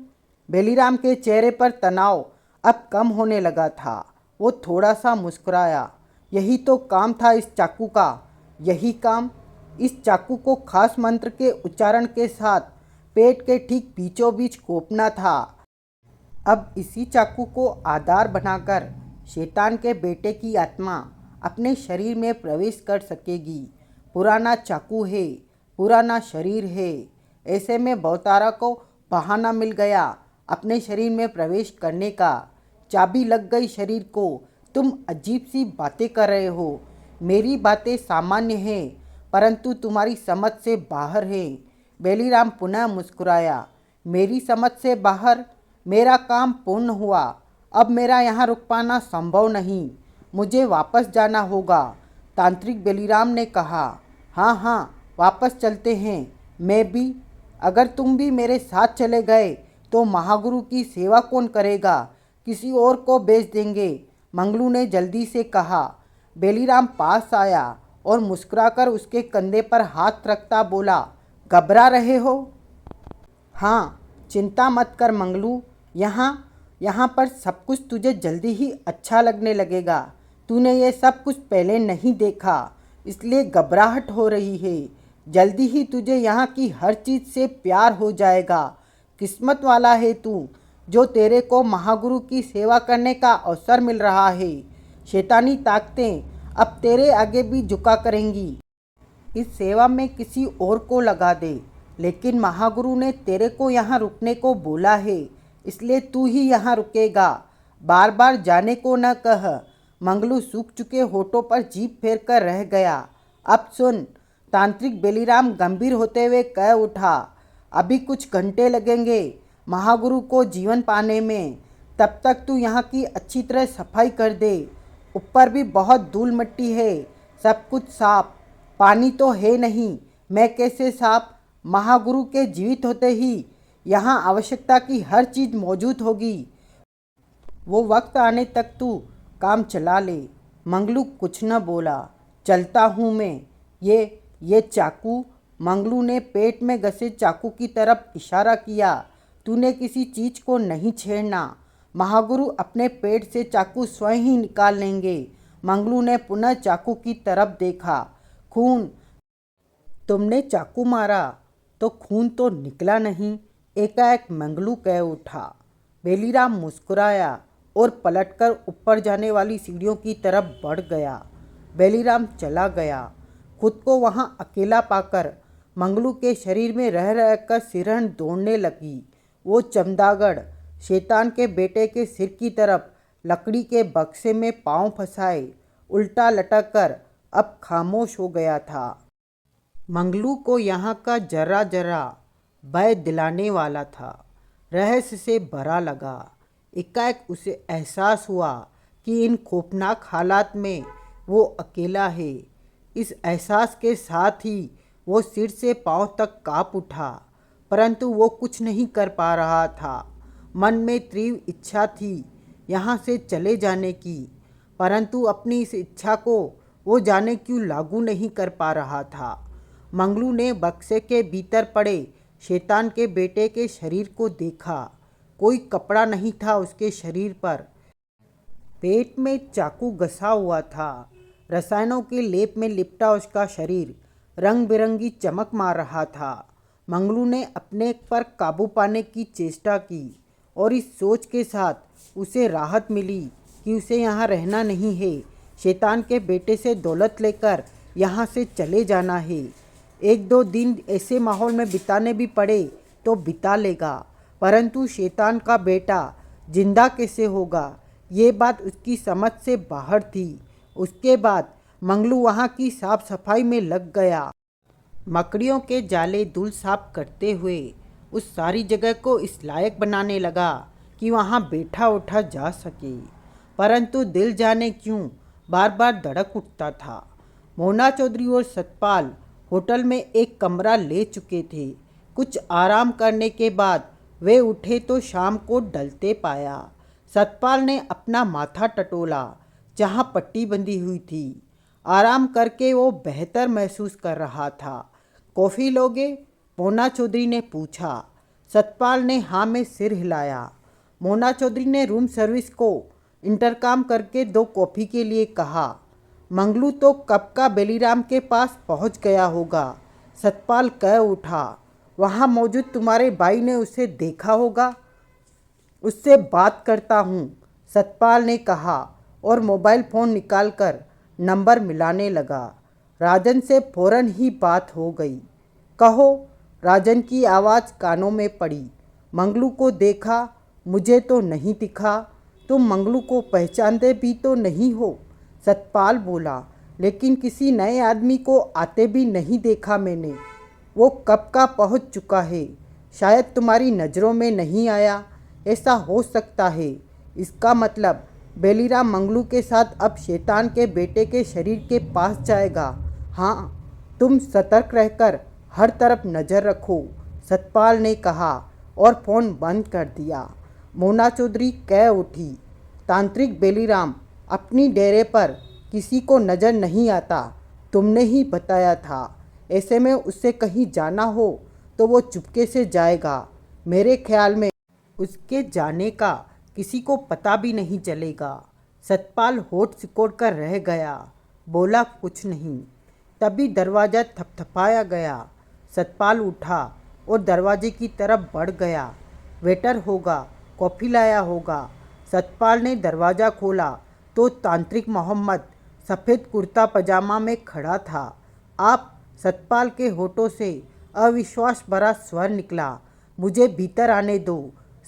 बेलीराम के चेहरे पर तनाव अब कम होने लगा था। वो थोड़ा सा मुस्कुराया। यही तो काम था इस चाकू का, यही काम। इस चाकू को खास मंत्र के उच्चारण के साथ पेट के ठीक बीचों बीच घोंपना था। अब इसी चाकू को आधार बनाकर शैतान के बेटे की आत्मा अपने शरीर में प्रवेश कर सकेगी। पुराना चाकू है, पुराना शरीर है। ऐसे में बहुतारा को बहाना मिल गया अपने शरीर में प्रवेश करने का। चाबी लग गई शरीर को। तुम अजीब सी बातें कर रहे हो। मेरी बातें सामान्य हैं, परंतु तुम्हारी समझ से बाहर है। बेलीराम पुनः मुस्कुराया। मेरी समझ से बाहर? मेरा काम पूर्ण हुआ। अब मेरा यहाँ रुक पाना संभव नहीं। मुझे वापस जाना होगा। तांत्रिक बेलीराम ने कहा। हाँ हाँ, वापस चलते हैं। मैं भी। अगर तुम भी मेरे साथ चले गए तो महागुरु की सेवा कौन करेगा? किसी और को बेच देंगे, मंगलू ने जल्दी से कहा। बेलीराम पास आया और मुस्कुराकर उसके कंधे पर हाथ रखता बोला, घबरा रहे हो? हाँ, चिंता मत कर मंगलू। यहाँ पर सब कुछ तुझे जल्दी ही अच्छा लगने लगेगा। तूने ये सब कुछ पहले नहीं देखा, इसलिए घबराहट हो रही है। जल्दी ही तुझे यहाँ की हर चीज़ से प्यार हो जाएगा। किस्मत वाला है तू, जो तेरे को महागुरु की सेवा करने का अवसर मिल रहा है। शैतानी ताकतें अब तेरे आगे भी झुका करेंगी। इस सेवा में किसी और को लगा दे, लेकिन महागुरु ने तेरे को यहाँ रुकने को बोला है, इसलिए तू ही यहाँ रुकेगा। बार बार जाने को न कह। मंगलू सूख चुके होठों पर जीभ फेर कर रह गया। अब सुन, तांत्रिक बेलीराम गंभीर होते हुए कह उठा। अभी कुछ घंटे लगेंगे महागुरु को जीवन पाने में। तब तक तू यहाँ की अच्छी तरह सफाई कर दे। ऊपर भी बहुत धूल मिट्टी है, सब कुछ साफ। पानी तो है नहीं, मैं कैसे साफ? महागुरु के जीवित होते ही यहाँ आवश्यकता की हर चीज़ मौजूद होगी। वो वक्त आने तक तू काम चला ले। मंगलू कुछ न बोला। चलता हूँ मैं। ये चाकू मंगलू ने पेट में घसे चाकू की तरफ इशारा किया। तूने किसी चीज को नहीं छेड़ना। महागुरु अपने पेट से चाकू स्वयं ही निकाल लेंगे। मंगलू ने पुनः चाकू की तरफ देखा। खून। तुमने चाकू मारा तो खून तो निकला नहीं, एकाएक मंगलू कह उठा। बेलीराम मुस्कुराया और पलटकर ऊपर जाने वाली सीढ़ियों की तरफ बढ़ गया। बेलीराम चला गया। खुद को वहां अकेला पाकर मंगलू के शरीर में रह रहकर सिरहन दौड़ने लगी। वो चमदागढ़ शैतान के बेटे के सिर की तरफ लकड़ी के बक्से में पांव फंसाए उल्टा लटक कर अब खामोश हो गया था। मंगलू को यहाँ का जरा जरा भय दिलाने वाला था रहस्य से भरा लगा। एकाएक उसे एहसास हुआ कि इन खौफनाक हालात में वो अकेला है। इस एहसास के साथ ही वो सिर से पांव तक कांप उठा, परंतु वो कुछ नहीं कर पा रहा था। मन में तीव्र इच्छा थी यहाँ से चले जाने की, परंतु अपनी इस इच्छा को वो जाने क्यों लागू नहीं कर पा रहा था। मंगलू ने बक्से के भीतर पड़े शैतान के बेटे के शरीर को देखा। कोई कपड़ा नहीं था उसके शरीर पर। पेट में चाकू घसा हुआ था। रसायनों के लेप में लिपटा उसका शरीर रंग बिरंगी चमक मार रहा था। मंगलू ने अपने पर काबू पाने की चेष्टा की और इस सोच के साथ उसे राहत मिली कि उसे यहाँ रहना नहीं है। शैतान के बेटे से दौलत लेकर यहाँ से चले जाना है। एक दो दिन ऐसे माहौल में बिताने भी पड़े तो बिता लेगा, परंतु शैतान का बेटा जिंदा कैसे होगा, ये बात उसकी समझ से बाहर थी। उसके बाद मंगलू वहाँ की साफ सफाई में लग गया। मकड़ियों के जाले धूल साफ करते हुए उस सारी जगह को इस लायक बनाने लगा कि वहाँ बैठा उठा जा सके, परंतु दिल जाने क्यों बार बार धड़क उठता था। मोना चौधरी और सतपाल होटल में एक कमरा ले चुके थे। कुछ आराम करने के बाद वे उठे तो शाम को ढलते पाया। सतपाल ने अपना माथा टटोला जहाँ पट्टी बंधी हुई थी। आराम करके वो बेहतर महसूस कर रहा था। कॉफ़ी लोगे? मोना चौधरी ने पूछा। सतपाल ने हाँ में सिर हिलाया। मोना चौधरी ने रूम सर्विस को इंटरकॉम करके 2 कॉफ़ी के लिए कहा। मंगलू तो कब का बेलीराम के पास पहुंच गया होगा, सतपाल कह उठा। वहाँ मौजूद तुम्हारे भाई ने उसे देखा होगा। उससे बात करता हूँ, सतपाल ने कहा और मोबाइल फ़ोन निकालकर नंबर मिलाने लगा। राजन से फौरन ही बात हो गई। कहो। राजन की आवाज़ कानों में पड़ी। मंगलू को देखा? मुझे तो नहीं दिखा। तुम मंगलू को पहचानते भी तो नहीं हो, सतपाल बोला। लेकिन किसी नए आदमी को आते भी नहीं देखा मैंने। वो कब का पहुंच चुका है, शायद तुम्हारी नज़रों में नहीं आया। ऐसा हो सकता है। इसका मतलब बेलीराम मंगलू के साथ अब शैतान के बेटे के शरीर के पास जाएगा। हाँ, तुम सतर्क रहकर हर तरफ नज़र रखो, सतपाल ने कहा और फ़ोन बंद कर दिया। मोना चौधरी कह उठी। तांत्रिक बेलीराम अपनी डेरे पर किसी को नज़र नहीं आता, तुमने ही बताया था। ऐसे में उससे कहीं जाना हो तो वो चुपके से जाएगा। मेरे ख्याल में उसके जाने का किसी को पता भी नहीं चलेगा। सतपाल होठ सिकोड़ कर रह गया, बोला कुछ नहीं। तभी दरवाज़ा थपथपाया गया। सतपाल उठा और दरवाजे की तरफ बढ़ गया। वेटर होगा, कॉफ़ी लाया होगा। सतपाल ने दरवाज़ा खोला तो तांत्रिक मोहम्मद सफ़ेद कुर्ता पजामा में खड़ा था। आप? सतपाल के होठों से अविश्वास भरा स्वर निकला। मुझे भीतर आने दो।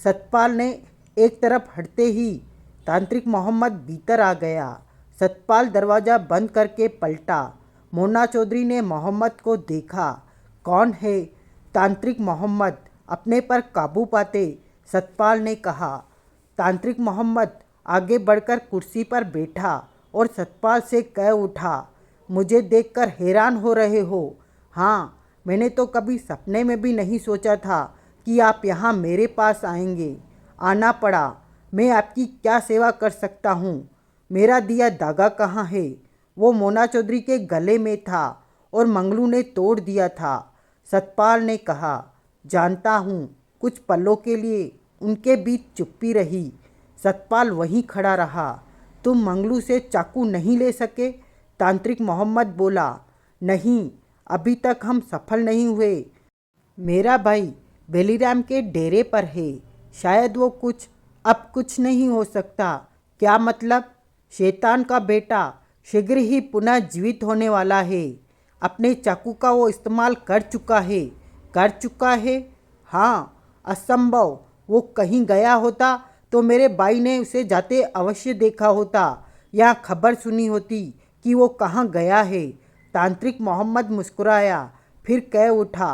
सतपाल ने एक तरफ हटते ही तांत्रिक मोहम्मद भीतर आ गया। सतपाल दरवाज़ा बंद करके पलटा। मोना चौधरी ने मोहम्मद को देखा। कौन है? तांत्रिक मोहम्मद अपने पर काबू पाते सतपाल ने कहा। तांत्रिक मोहम्मद आगे बढ़कर कुर्सी पर बैठा और सतपाल से कह उठा। मुझे देखकर हैरान हो रहे हो? हाँ, मैंने तो कभी सपने में भी नहीं सोचा था कि आप यहाँ मेरे पास आएंगे। आना पड़ा। मैं आपकी क्या सेवा कर सकता हूँ? मेरा दिया धागा कहाँ है? वो मोना चौधरी के गले में था और मंगलू ने तोड़ दिया था। सतपाल ने कहा। जानता हूँ। कुछ पलों के लिए उनके बीच चुप्पी रही। सतपाल वहीं खड़ा रहा। तुम मंगलू से चाकू नहीं ले सके? तांत्रिक मोहम्मद बोला। नहीं, अभी तक हम सफल नहीं हुए। मेरा भाई बेलीराम के डेरे पर है। शायद वो अब कुछ नहीं हो सकता। क्या मतलब? शैतान का बेटा शीघ्र ही पुनः जीवित होने वाला है। अपने चाकू का वो इस्तेमाल कर चुका है। कर चुका है? हाँ, असंभव। वो कहीं गया होता तो मेरे भाई ने उसे जाते अवश्य देखा होता या खबर सुनी होती कि वो कहाँ गया है। तांत्रिक मोहम्मद मुस्कुराया, फिर कह उठा।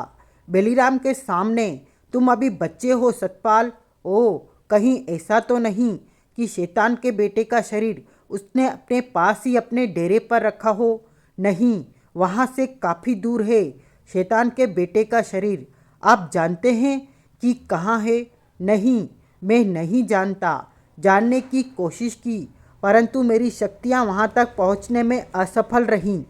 बेलीराम के सामने तुम अभी बच्चे हो सतपाल। ओ, कहीं ऐसा तो नहीं कि शैतान के बेटे का शरीर उसने अपने पास ही अपने डेरे पर रखा हो? नहीं, वहाँ से काफ़ी दूर है शैतान के बेटे का शरीर। आप जानते हैं कि कहाँ है? नहीं, मैं नहीं जानता। जानने की कोशिश की, परंतु मेरी शक्तियाँ वहाँ तक पहुँचने में असफल रहीं।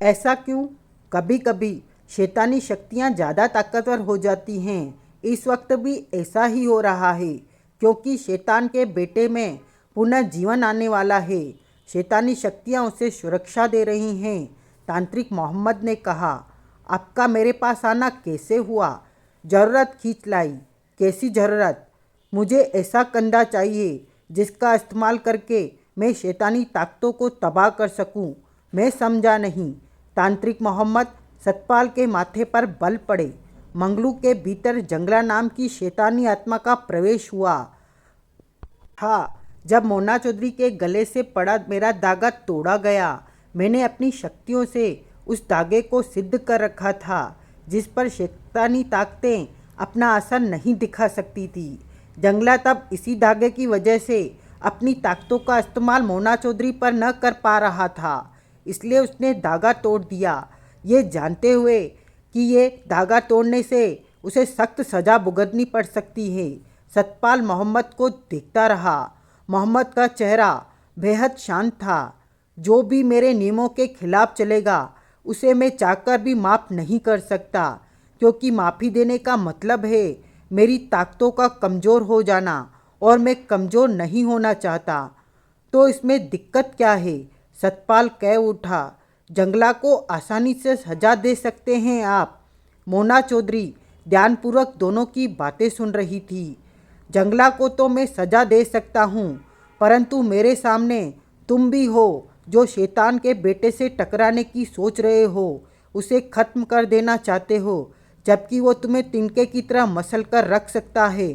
ऐसा क्यों? कभी कभी शैतानी शक्तियाँ ज़्यादा ताकतवर हो जाती हैं। इस वक्त भी ऐसा ही हो रहा है, क्योंकि शैतान के बेटे में पुनः जीवन आने वाला है। शैतानी शक्तियाँ उसे सुरक्षा दे रही हैं। तांत्रिक मोहम्मद ने कहा। आपका मेरे पास आना कैसे हुआ? ज़रूरत खींच लाई। कैसी ज़रूरत? मुझे ऐसा कंधा चाहिए जिसका इस्तेमाल करके मैं शैतानी ताकतों को तबाह कर सकूं। मैं समझा नहीं। तांत्रिक मोहम्मद सतपाल के माथे पर बल पड़े। मंगलू के भीतर जंगला नाम की शैतानी आत्मा का प्रवेश हुआ था। जब मोना चौधरी के गले से पड़ा मेरा धागा तोड़ा गया, मैंने अपनी शक्तियों से उस धागे को सिद्ध कर रखा था, जिस पर शैतानी ताकतें अपना असर नहीं दिखा सकती थी। जंगला तब इसी धागे की वजह से अपनी ताकतों का इस्तेमाल मोना चौधरी पर न कर पा रहा था, इसलिए उसने धागा तोड़ दिया, ये जानते हुए कि ये धागा तोड़ने से उसे सख्त सज़ा भुगतनी पड़ सकती है। सतपाल मोहम्मद को देखता रहा। मोहम्मद का चेहरा बेहद शांत था। जो भी मेरे नियमों के खिलाफ चलेगा उसे मैं चाहकर भी माफ़ नहीं कर सकता, क्योंकि माफ़ी देने का मतलब है मेरी ताकतों का कमज़ोर हो जाना, और मैं कमज़ोर नहीं होना चाहता। तो इसमें दिक्कत क्या है? सतपाल कह उठा। जंगला को आसानी से सजा दे सकते हैं आप। मोना चौधरी ध्यानपूर्वक दोनों की बातें सुन रही थी। जंगला को तो मैं सजा दे सकता हूँ, परंतु मेरे सामने तुम भी हो जो शैतान के बेटे से टकराने की सोच रहे हो, उसे ख़त्म कर देना चाहते हो, जबकि वो तुम्हें तिनके की तरह मसल कर रख सकता है।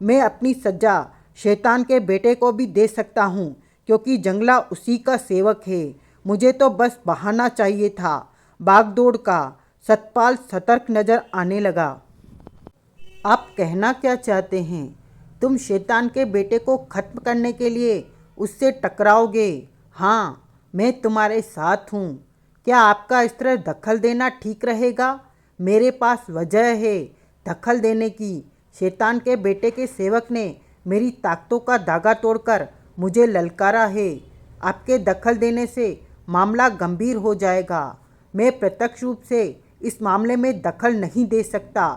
मैं अपनी सजा शैतान के बेटे को भी दे सकता हूँ, क्योंकि जंगला उसी का सेवक है। मुझे तो बस बहाना चाहिए था भागदौड़ का। सतपाल सतर्क नजर आने लगा। आप कहना क्या चाहते हैं? तुम शैतान के बेटे को खत्म करने के लिए उससे टकराओगे? हाँ, मैं तुम्हारे साथ हूँ। क्या आपका इस तरह दखल देना ठीक रहेगा? मेरे पास वजह है दखल देने की। शैतान के बेटे के सेवक ने मेरी ताकतों का धागा तोड़कर मुझे ललकारा है। आपके दखल देने से मामला गंभीर हो जाएगा। मैं प्रत्यक्ष रूप से इस मामले में दखल नहीं दे सकता,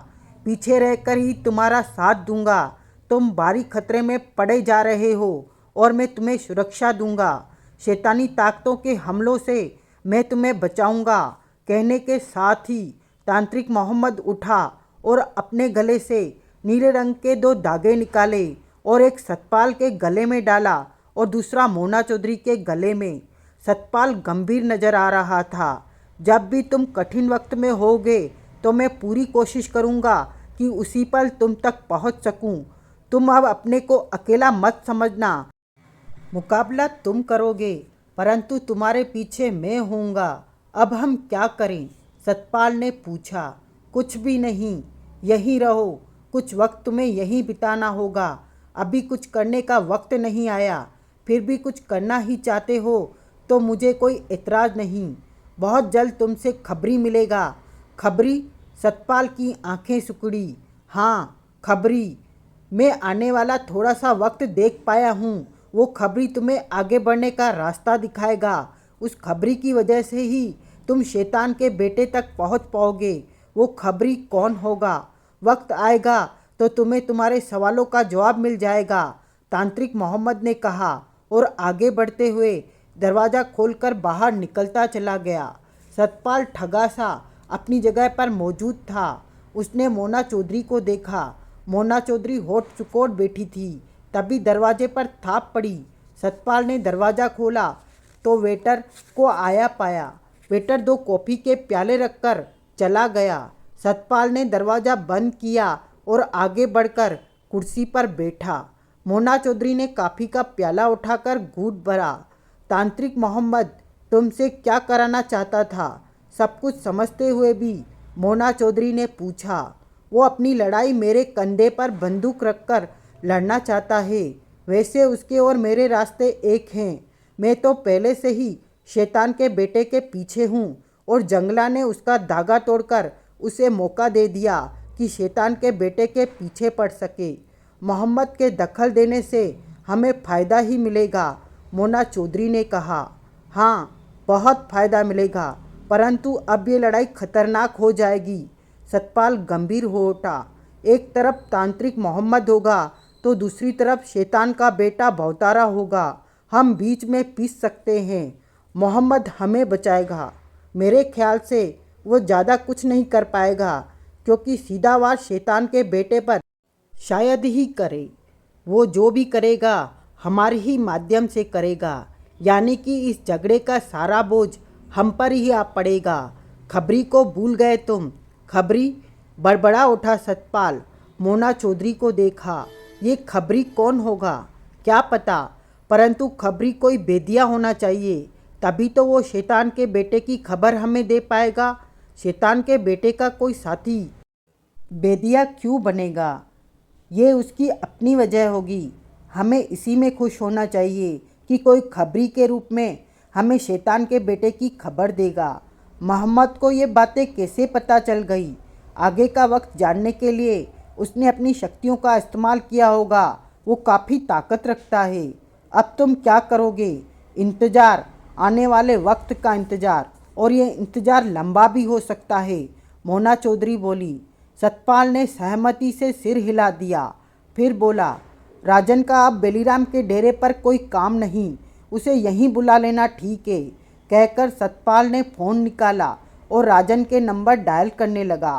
पीछे रहकर ही तुम्हारा साथ दूंगा। तुम भारी खतरे में पड़े जा रहे हो और मैं तुम्हें सुरक्षा दूंगा। शैतानी ताकतों के हमलों से मैं तुम्हें बचाऊंगा। कहने के साथ ही तांत्रिक मोहम्मद उठा और अपने गले से नीले रंग के 2 धागे निकाले और एक सतपाल के गले में डाला और दूसरा मोना चौधरी के गले में। सतपाल गंभीर नजर आ रहा था। जब भी तुम कठिन वक्त में होगे तो मैं पूरी कोशिश करूंगा कि उसी पल तुम तक पहुंच सकूं। तुम अब अपने को अकेला मत समझना। मुकाबला तुम करोगे, परंतु तुम्हारे पीछे मैं होऊंगा। अब हम क्या करें? सतपाल ने पूछा। कुछ भी नहीं, यहीं रहो। कुछ वक्त तुम्हें यहीं बिताना होगा। अभी कुछ करने का वक्त नहीं आया। फिर भी कुछ करना ही चाहते हो तो मुझे कोई एतराज़ नहीं। बहुत जल्द तुमसे खबरी मिलेगा। खबरी? सतपाल की आंखें सिकुड़ी। हाँ, खबरी। मैं आने वाला थोड़ा सा वक्त देख पाया हूँ। वो खबरी तुम्हें आगे बढ़ने का रास्ता दिखाएगा। उस खबरी की वजह से ही तुम शैतान के बेटे तक पहुँच पाओगे। वो खबरी कौन होगा? वक्त आएगा तो तुम्हें तुम्हारे सवालों का जवाब मिल जाएगा, तांत्रिक मोहम्मद ने कहा और आगे बढ़ते हुए दरवाज़ा खोलकर बाहर निकलता चला गया। सतपाल ठगा सा अपनी जगह पर मौजूद था। उसने मोना चौधरी को देखा। मोना चौधरी होठ चुकोड़ बैठी थी। तभी दरवाजे पर थाप पड़ी। सतपाल ने दरवाज़ा खोला तो वेटर को आया पाया। वेटर 2 कॉफ़ी के प्याले रखकर चला गया। सतपाल ने दरवाज़ा बंद किया और आगे बढ़कर कुर्सी पर बैठा। मोना चौधरी ने कॉफ़ी का प्याला उठाकर घूंट भरा। तांत्रिक मोहम्मद तुमसे क्या कराना चाहता था? सब कुछ समझते हुए भी मोना चौधरी ने पूछा। वो अपनी लड़ाई मेरे कंधे पर बंदूक रखकर लड़ना चाहता है। वैसे उसके और मेरे रास्ते एक हैं। मैं तो पहले से ही शैतान के बेटे के पीछे हूँ और जंगला ने उसका धागा तोड़कर उसे मौका दे दिया कि शैतान के बेटे के पीछे पड़ सके। मोहम्मद के दखल देने से हमें फ़ायदा ही मिलेगा, मोना चौधरी ने कहा। हाँ, बहुत फ़ायदा मिलेगा, परंतु अब ये लड़ाई खतरनाक हो जाएगी। सतपाल गंभीर हो उठा। एक तरफ तांत्रिक मोहम्मद होगा तो दूसरी तरफ शैतान का बेटा भवतारा होगा। हम बीच में पिस सकते हैं। मोहम्मद हमें बचाएगा। मेरे ख्याल से वो ज़्यादा कुछ नहीं कर पाएगा, क्योंकि सीधा वार शैतान के बेटे पर शायद ही करे। वो जो भी करेगा हमारे ही माध्यम से करेगा, यानी कि इस झगड़े का सारा बोझ हम पर ही आ पड़ेगा। खबरी को भूल गए तुम? खबरी? बड़बड़ा उठा सतपाल। मोना चौधरी को देखा। ये खबरी कौन होगा? क्या पता, परंतु खबरी कोई बेदिया होना चाहिए, तभी तो वो शैतान के बेटे की खबर हमें दे पाएगा। शैतान के बेटे का कोई साथी बेदिया क्यों बनेगा? ये उसकी अपनी वजह होगी। हमें इसी में खुश होना चाहिए कि कोई खबरी के रूप में हमें शैतान के बेटे की खबर देगा। मोहम्मद को ये बातें कैसे पता चल गई? आगे का वक्त जानने के लिए उसने अपनी शक्तियों का इस्तेमाल किया होगा। वो काफ़ी ताकत रखता है। अब तुम क्या करोगे? इंतज़ार, आने वाले वक्त का इंतज़ार, और ये इंतज़ार लंबा भी हो सकता है, मोना चौधरी बोली। सतपाल ने सहमति से सिर हिला दिया। फिर बोला, राजन का अब बेलीराम के डेरे पर कोई काम नहीं, उसे यहीं बुला लेना ठीक है। कहकर सतपाल ने फ़ोन निकाला और राजन के नंबर डायल करने लगा।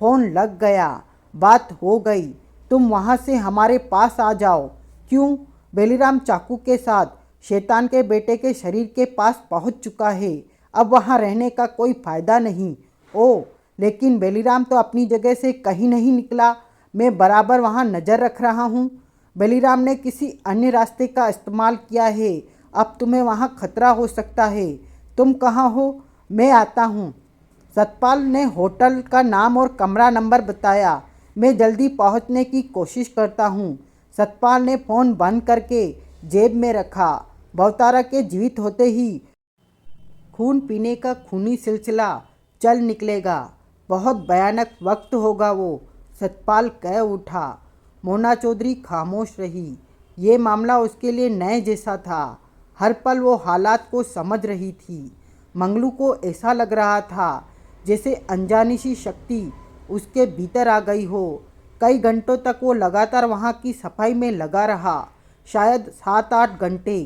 फ़ोन लग गया। बात हो गई। तुम वहाँ से हमारे पास आ जाओ। क्यों? बेलीराम चाकू के साथ शैतान के बेटे के शरीर के पास पहुँच चुका है। अब वहाँ रहने का कोई फ़ायदा नहीं। ओह, लेकिन बेलीराम तो अपनी जगह से कहीं नहीं निकला। मैं बराबर वहाँ नज़र रख रहा हूँ। बेलीराम ने किसी अन्य रास्ते का इस्तेमाल किया है। अब तुम्हें वहाँ खतरा हो सकता है। तुम कहाँ हो? मैं आता हूँ। सतपाल ने होटल का नाम और कमरा नंबर बताया। मैं जल्दी पहुँचने की कोशिश करता हूँ। सतपाल ने फ़ोन बंद करके जेब में रखा। भवतारा के जीवित होते ही खून पीने का खूनी सिलसिला चल निकलेगा। बहुत भयानक वक्त होगा वो, सतपाल कह उठा। मोना चौधरी खामोश रही। ये मामला उसके लिए नए जैसा था। हर पल वो हालात को समझ रही थी। मंगलू को ऐसा लग रहा था जैसे अनजानी सी शक्ति उसके भीतर आ गई हो। कई घंटों तक वो लगातार वहाँ की सफाई में लगा रहा, शायद 7-8 घंटे,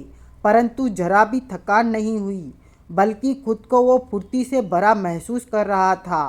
परंतु जरा भी थकान नहीं हुई, बल्कि खुद को वो फुर्ती से भरा महसूस कर रहा था।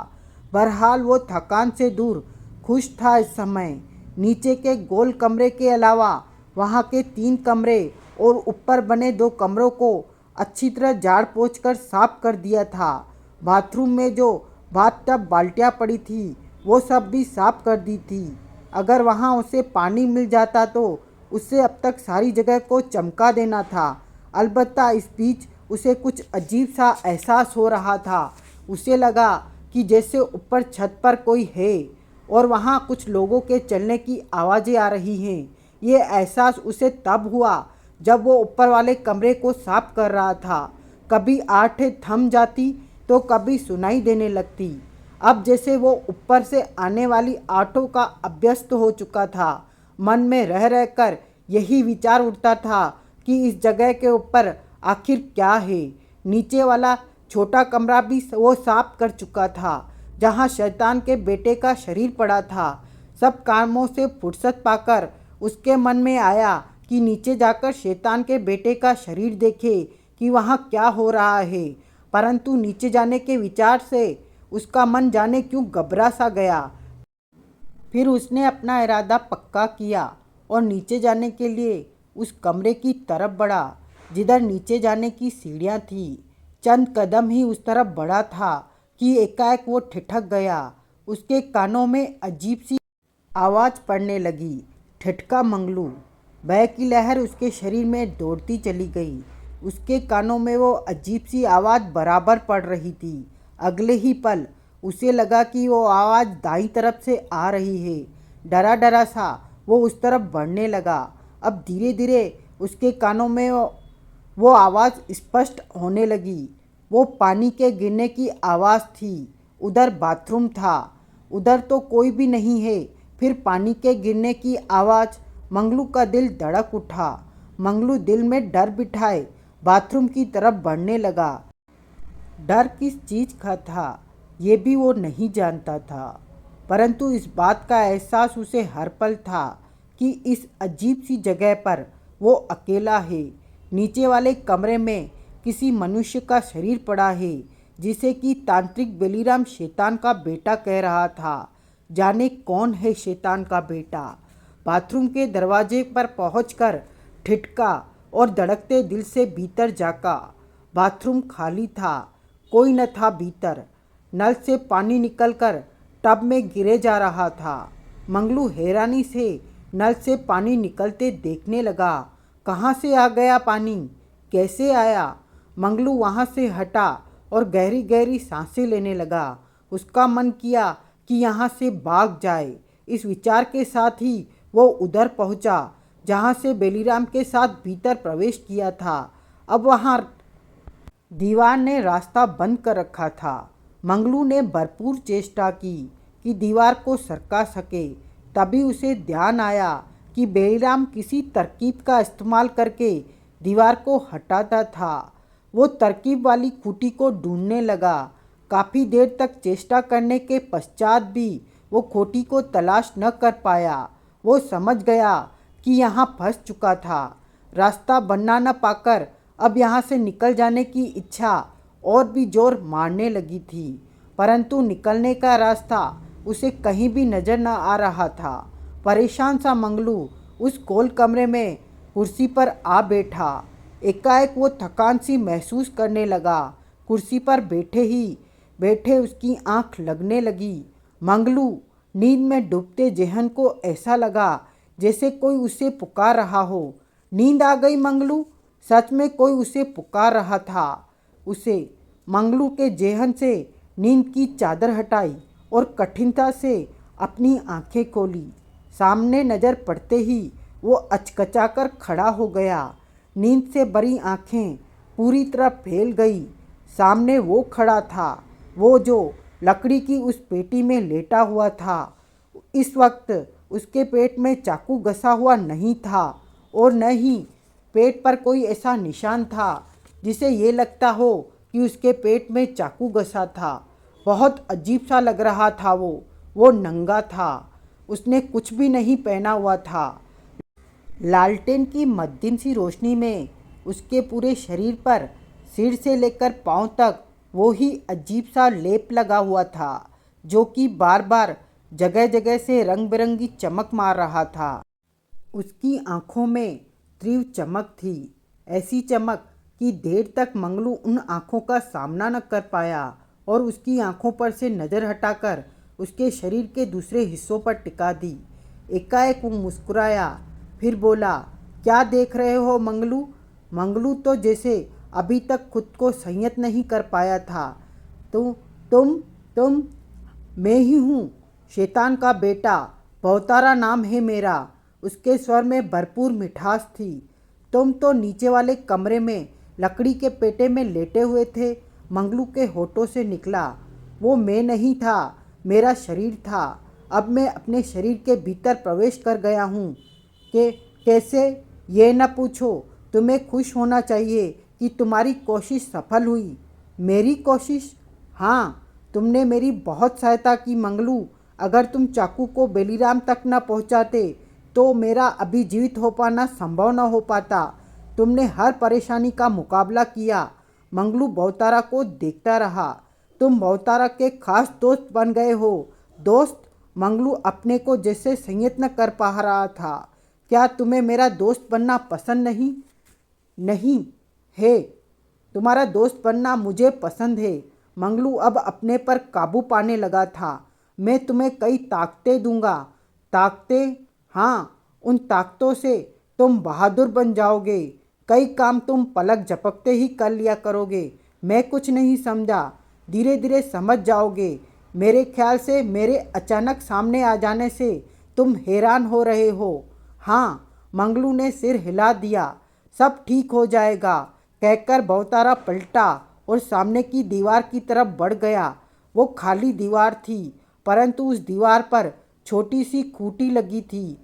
बहरहाल वो थकान से दूर खुश था इस समय। नीचे के गोल कमरे के अलावा वहाँ के 3 कमरे और ऊपर बने 2 कमरों को अच्छी तरह झाड़ पोंछ कर साफ कर दिया था। बाथरूम में जो बाथटब बाल्टियाँ पड़ी थी वो सब भी साफ कर दी थी। अगर वहाँ उसे पानी मिल जाता तो उससे अब तक सारी जगह को चमका देना था। अलबत्ता इस बीच उसे कुछ अजीब सा एहसास हो रहा था। उसे लगा कि जैसे ऊपर छत पर कोई है और वहाँ कुछ लोगों के चलने की आवाज़ें आ रही हैं। ये एहसास उसे तब हुआ जब वो ऊपर वाले कमरे को साफ कर रहा था। कभी आहटें थम जाती तो कभी सुनाई देने लगती। अब जैसे वो ऊपर से आने वाली आहटों का अभ्यस्त हो चुका था। मन में रह रहकर यही विचार उठता था कि इस जगह के ऊपर आखिर क्या है। नीचे वाला छोटा कमरा भी वो साफ कर चुका था। जहाँ शैतान के बेटे का शरीर पड़ा था। सब कामों से फुर्सत पाकर उसके मन में आया कि नीचे जाकर शैतान के बेटे का शरीर देखे कि वहाँ क्या हो रहा है। परंतु नीचे जाने के विचार से उसका मन जाने क्यों घबरा सा गया। फिर उसने अपना इरादा पक्का किया और नीचे जाने के लिए उस कमरे की तरफ बढ़ा जिधर नीचे जाने की सीढ़ियाँ थी। चंद कदम ही उस तरफ बढ़ा था कि एकाएक वो ठिठक गया। उसके कानों में अजीब सी आवाज़ पड़ने लगी। ठिठका मंगलू। भय की लहर उसके शरीर में दौड़ती चली गई। उसके कानों में वो अजीब सी आवाज़ बराबर पड़ रही थी। अगले ही पल उसे लगा कि वो आवाज़ दाईं तरफ से आ रही है। डरा डरा सा वो उस तरफ बढ़ने लगा। अब धीरे धीरे उसके कानों में वो आवाज़ स्पष्ट होने लगी। वो पानी के गिरने की आवाज़ थी। उधर बाथरूम था। उधर तो कोई भी नहीं है। फिर पानी के गिरने की आवाज़। मंगलू का दिल धड़क उठा। मंगलू दिल में डर बिठाए बाथरूम की तरफ बढ़ने लगा। डर किस चीज़ का था ये भी वो नहीं जानता था, परंतु इस बात का एहसास उसे हर पल था कि इस अजीब सी जगह पर वो अकेला है। नीचे वाले कमरे में किसी मनुष्य का शरीर पड़ा है जिसे कि तांत्रिक बेलीराम शैतान का बेटा कह रहा था। जाने कौन है शैतान का बेटा। बाथरूम के दरवाजे पर पहुंचकर ठिठका और धड़कते दिल से भीतर झांका। बाथरूम खाली था। कोई न था भीतर। नल से पानी निकलकर टब में गिरे जा रहा था। मंगलू हैरानी से नल से पानी निकलते देखने लगा। कहाँ से आ गया पानी, कैसे आया। मंगलू वहाँ से हटा और गहरी गहरी सांसें लेने लगा। उसका मन किया कि यहाँ से भाग जाए। इस विचार के साथ ही वो उधर पहुँचा जहाँ से बेलीराम के साथ भीतर प्रवेश किया था। अब वहाँ दीवार ने रास्ता बंद कर रखा था। मंगलू ने भरपूर चेष्टा की कि दीवार को सरका सके। तभी उसे ध्यान आया कि बेलीराम किसी तरकीब का इस्तेमाल करके दीवार को हटाता था। वो तरकीब वाली खूंटी को ढूंढने लगा। काफ़ी देर तक चेष्टा करने के पश्चात भी वो खूंटी को तलाश न कर पाया। वो समझ गया कि यहाँ फंस चुका था। रास्ता बनना न पाकर अब यहाँ से निकल जाने की इच्छा और भी जोर मारने लगी थी, परंतु निकलने का रास्ता उसे कहीं भी नजर न आ रहा था। परेशान सा मंगलू उस गोल कमरे में कुर्सी पर आ बैठा। एकाएक वो थकान सी महसूस करने लगा। कुर्सी पर बैठे ही बैठे उसकी आंख लगने लगी। मंगलू नींद में डूबते जहन को ऐसा लगा जैसे कोई उसे पुकार रहा हो। नींद आ गई मंगलू। सच में कोई उसे पुकार रहा था। उसे मंगलू के जेहन से नींद की चादर हटाई और कठिनता से अपनी आंखें खोली। सामने नज़र पड़ते ही वो अचकचाकर खड़ा हो गया। नींद से भरी आंखें पूरी तरह फैल गई। सामने वो खड़ा था, वो जो लकड़ी की उस पेटी में लेटा हुआ था। इस वक्त उसके पेट में चाकू घसा हुआ नहीं था और न ही पेट पर कोई ऐसा निशान था जिसे ये लगता हो कि उसके पेट में चाकू घसा था। बहुत अजीब सा लग रहा था वो नंगा था। उसने कुछ भी नहीं पहना हुआ था। लालटेन की मध्यम सी रोशनी में उसके पूरे शरीर पर सिर से लेकर पांव तक वो ही अजीब सा लेप लगा हुआ था जो कि बार बार जगह जगह से रंग बिरंगी चमक मार रहा था। उसकी आंखों में तीव्र चमक थी, ऐसी चमक कि देर तक मंगलू उन आंखों का सामना न कर पाया और उसकी आंखों पर से नज़र हटाकर उसके शरीर के दूसरे हिस्सों पर टिका दी। एकाएक वो मुस्कुराया, फिर बोला, क्या देख रहे हो मंगलू। मंगलू तो जैसे अभी तक खुद को संयत नहीं कर पाया था। तुम मैं ही हूँ, शैतान का बेटा, बहुतारा नाम है मेरा। उसके स्वर में भरपूर मिठास थी। तुम तो नीचे वाले कमरे में लकड़ी के पेटे में लेटे हुए थे। मंगलू के होठों से निकला, वो मैं नहीं था, मेरा शरीर था। अब मैं अपने शरीर के भीतर प्रवेश कर गया हूँ। कि कैसे, ये न पूछो। तुम्हें खुश होना चाहिए कि तुम्हारी कोशिश सफल हुई। मेरी कोशिश? हाँ, तुमने मेरी बहुत सहायता की मंगलू। अगर तुम चाकू को बेलीराम तक न पहुंचाते तो मेरा अभी जीवित हो पाना संभव न हो पाता। तुमने हर परेशानी का मुकाबला किया। मंगलू बहुतारा को देखता रहा। तुम बहुतारा के खास दोस्त बन गए हो। दोस्त? मंगलू अपने को जैसे संयत न कर पा रहा था। क्या तुम्हें मेरा दोस्त बनना पसंद नहीं? नहीं है। तुम्हारा दोस्त बनना मुझे पसंद है। मंगलू अब अपने पर काबू पाने लगा था। मैं तुम्हें कई ताकतें दूंगा। ताकतें? हाँ, उन ताकतों से तुम बहादुर बन जाओगे। कई काम तुम पलक झपकते ही कर लिया करोगे। मैं कुछ नहीं समझा, धीरे धीरे समझ जाओगे। मेरे ख्याल से मेरे अचानक सामने आ जाने से तुम हैरान हो रहे हो। हाँ, मंगलू ने सिर हिला दिया। सब ठीक हो जाएगा कहकर बहुतारा पलटा और सामने की दीवार की तरफ बढ़ गया। वो खाली दीवार थी, परंतु उस दीवार पर छोटी सी खूंटी लगी थी।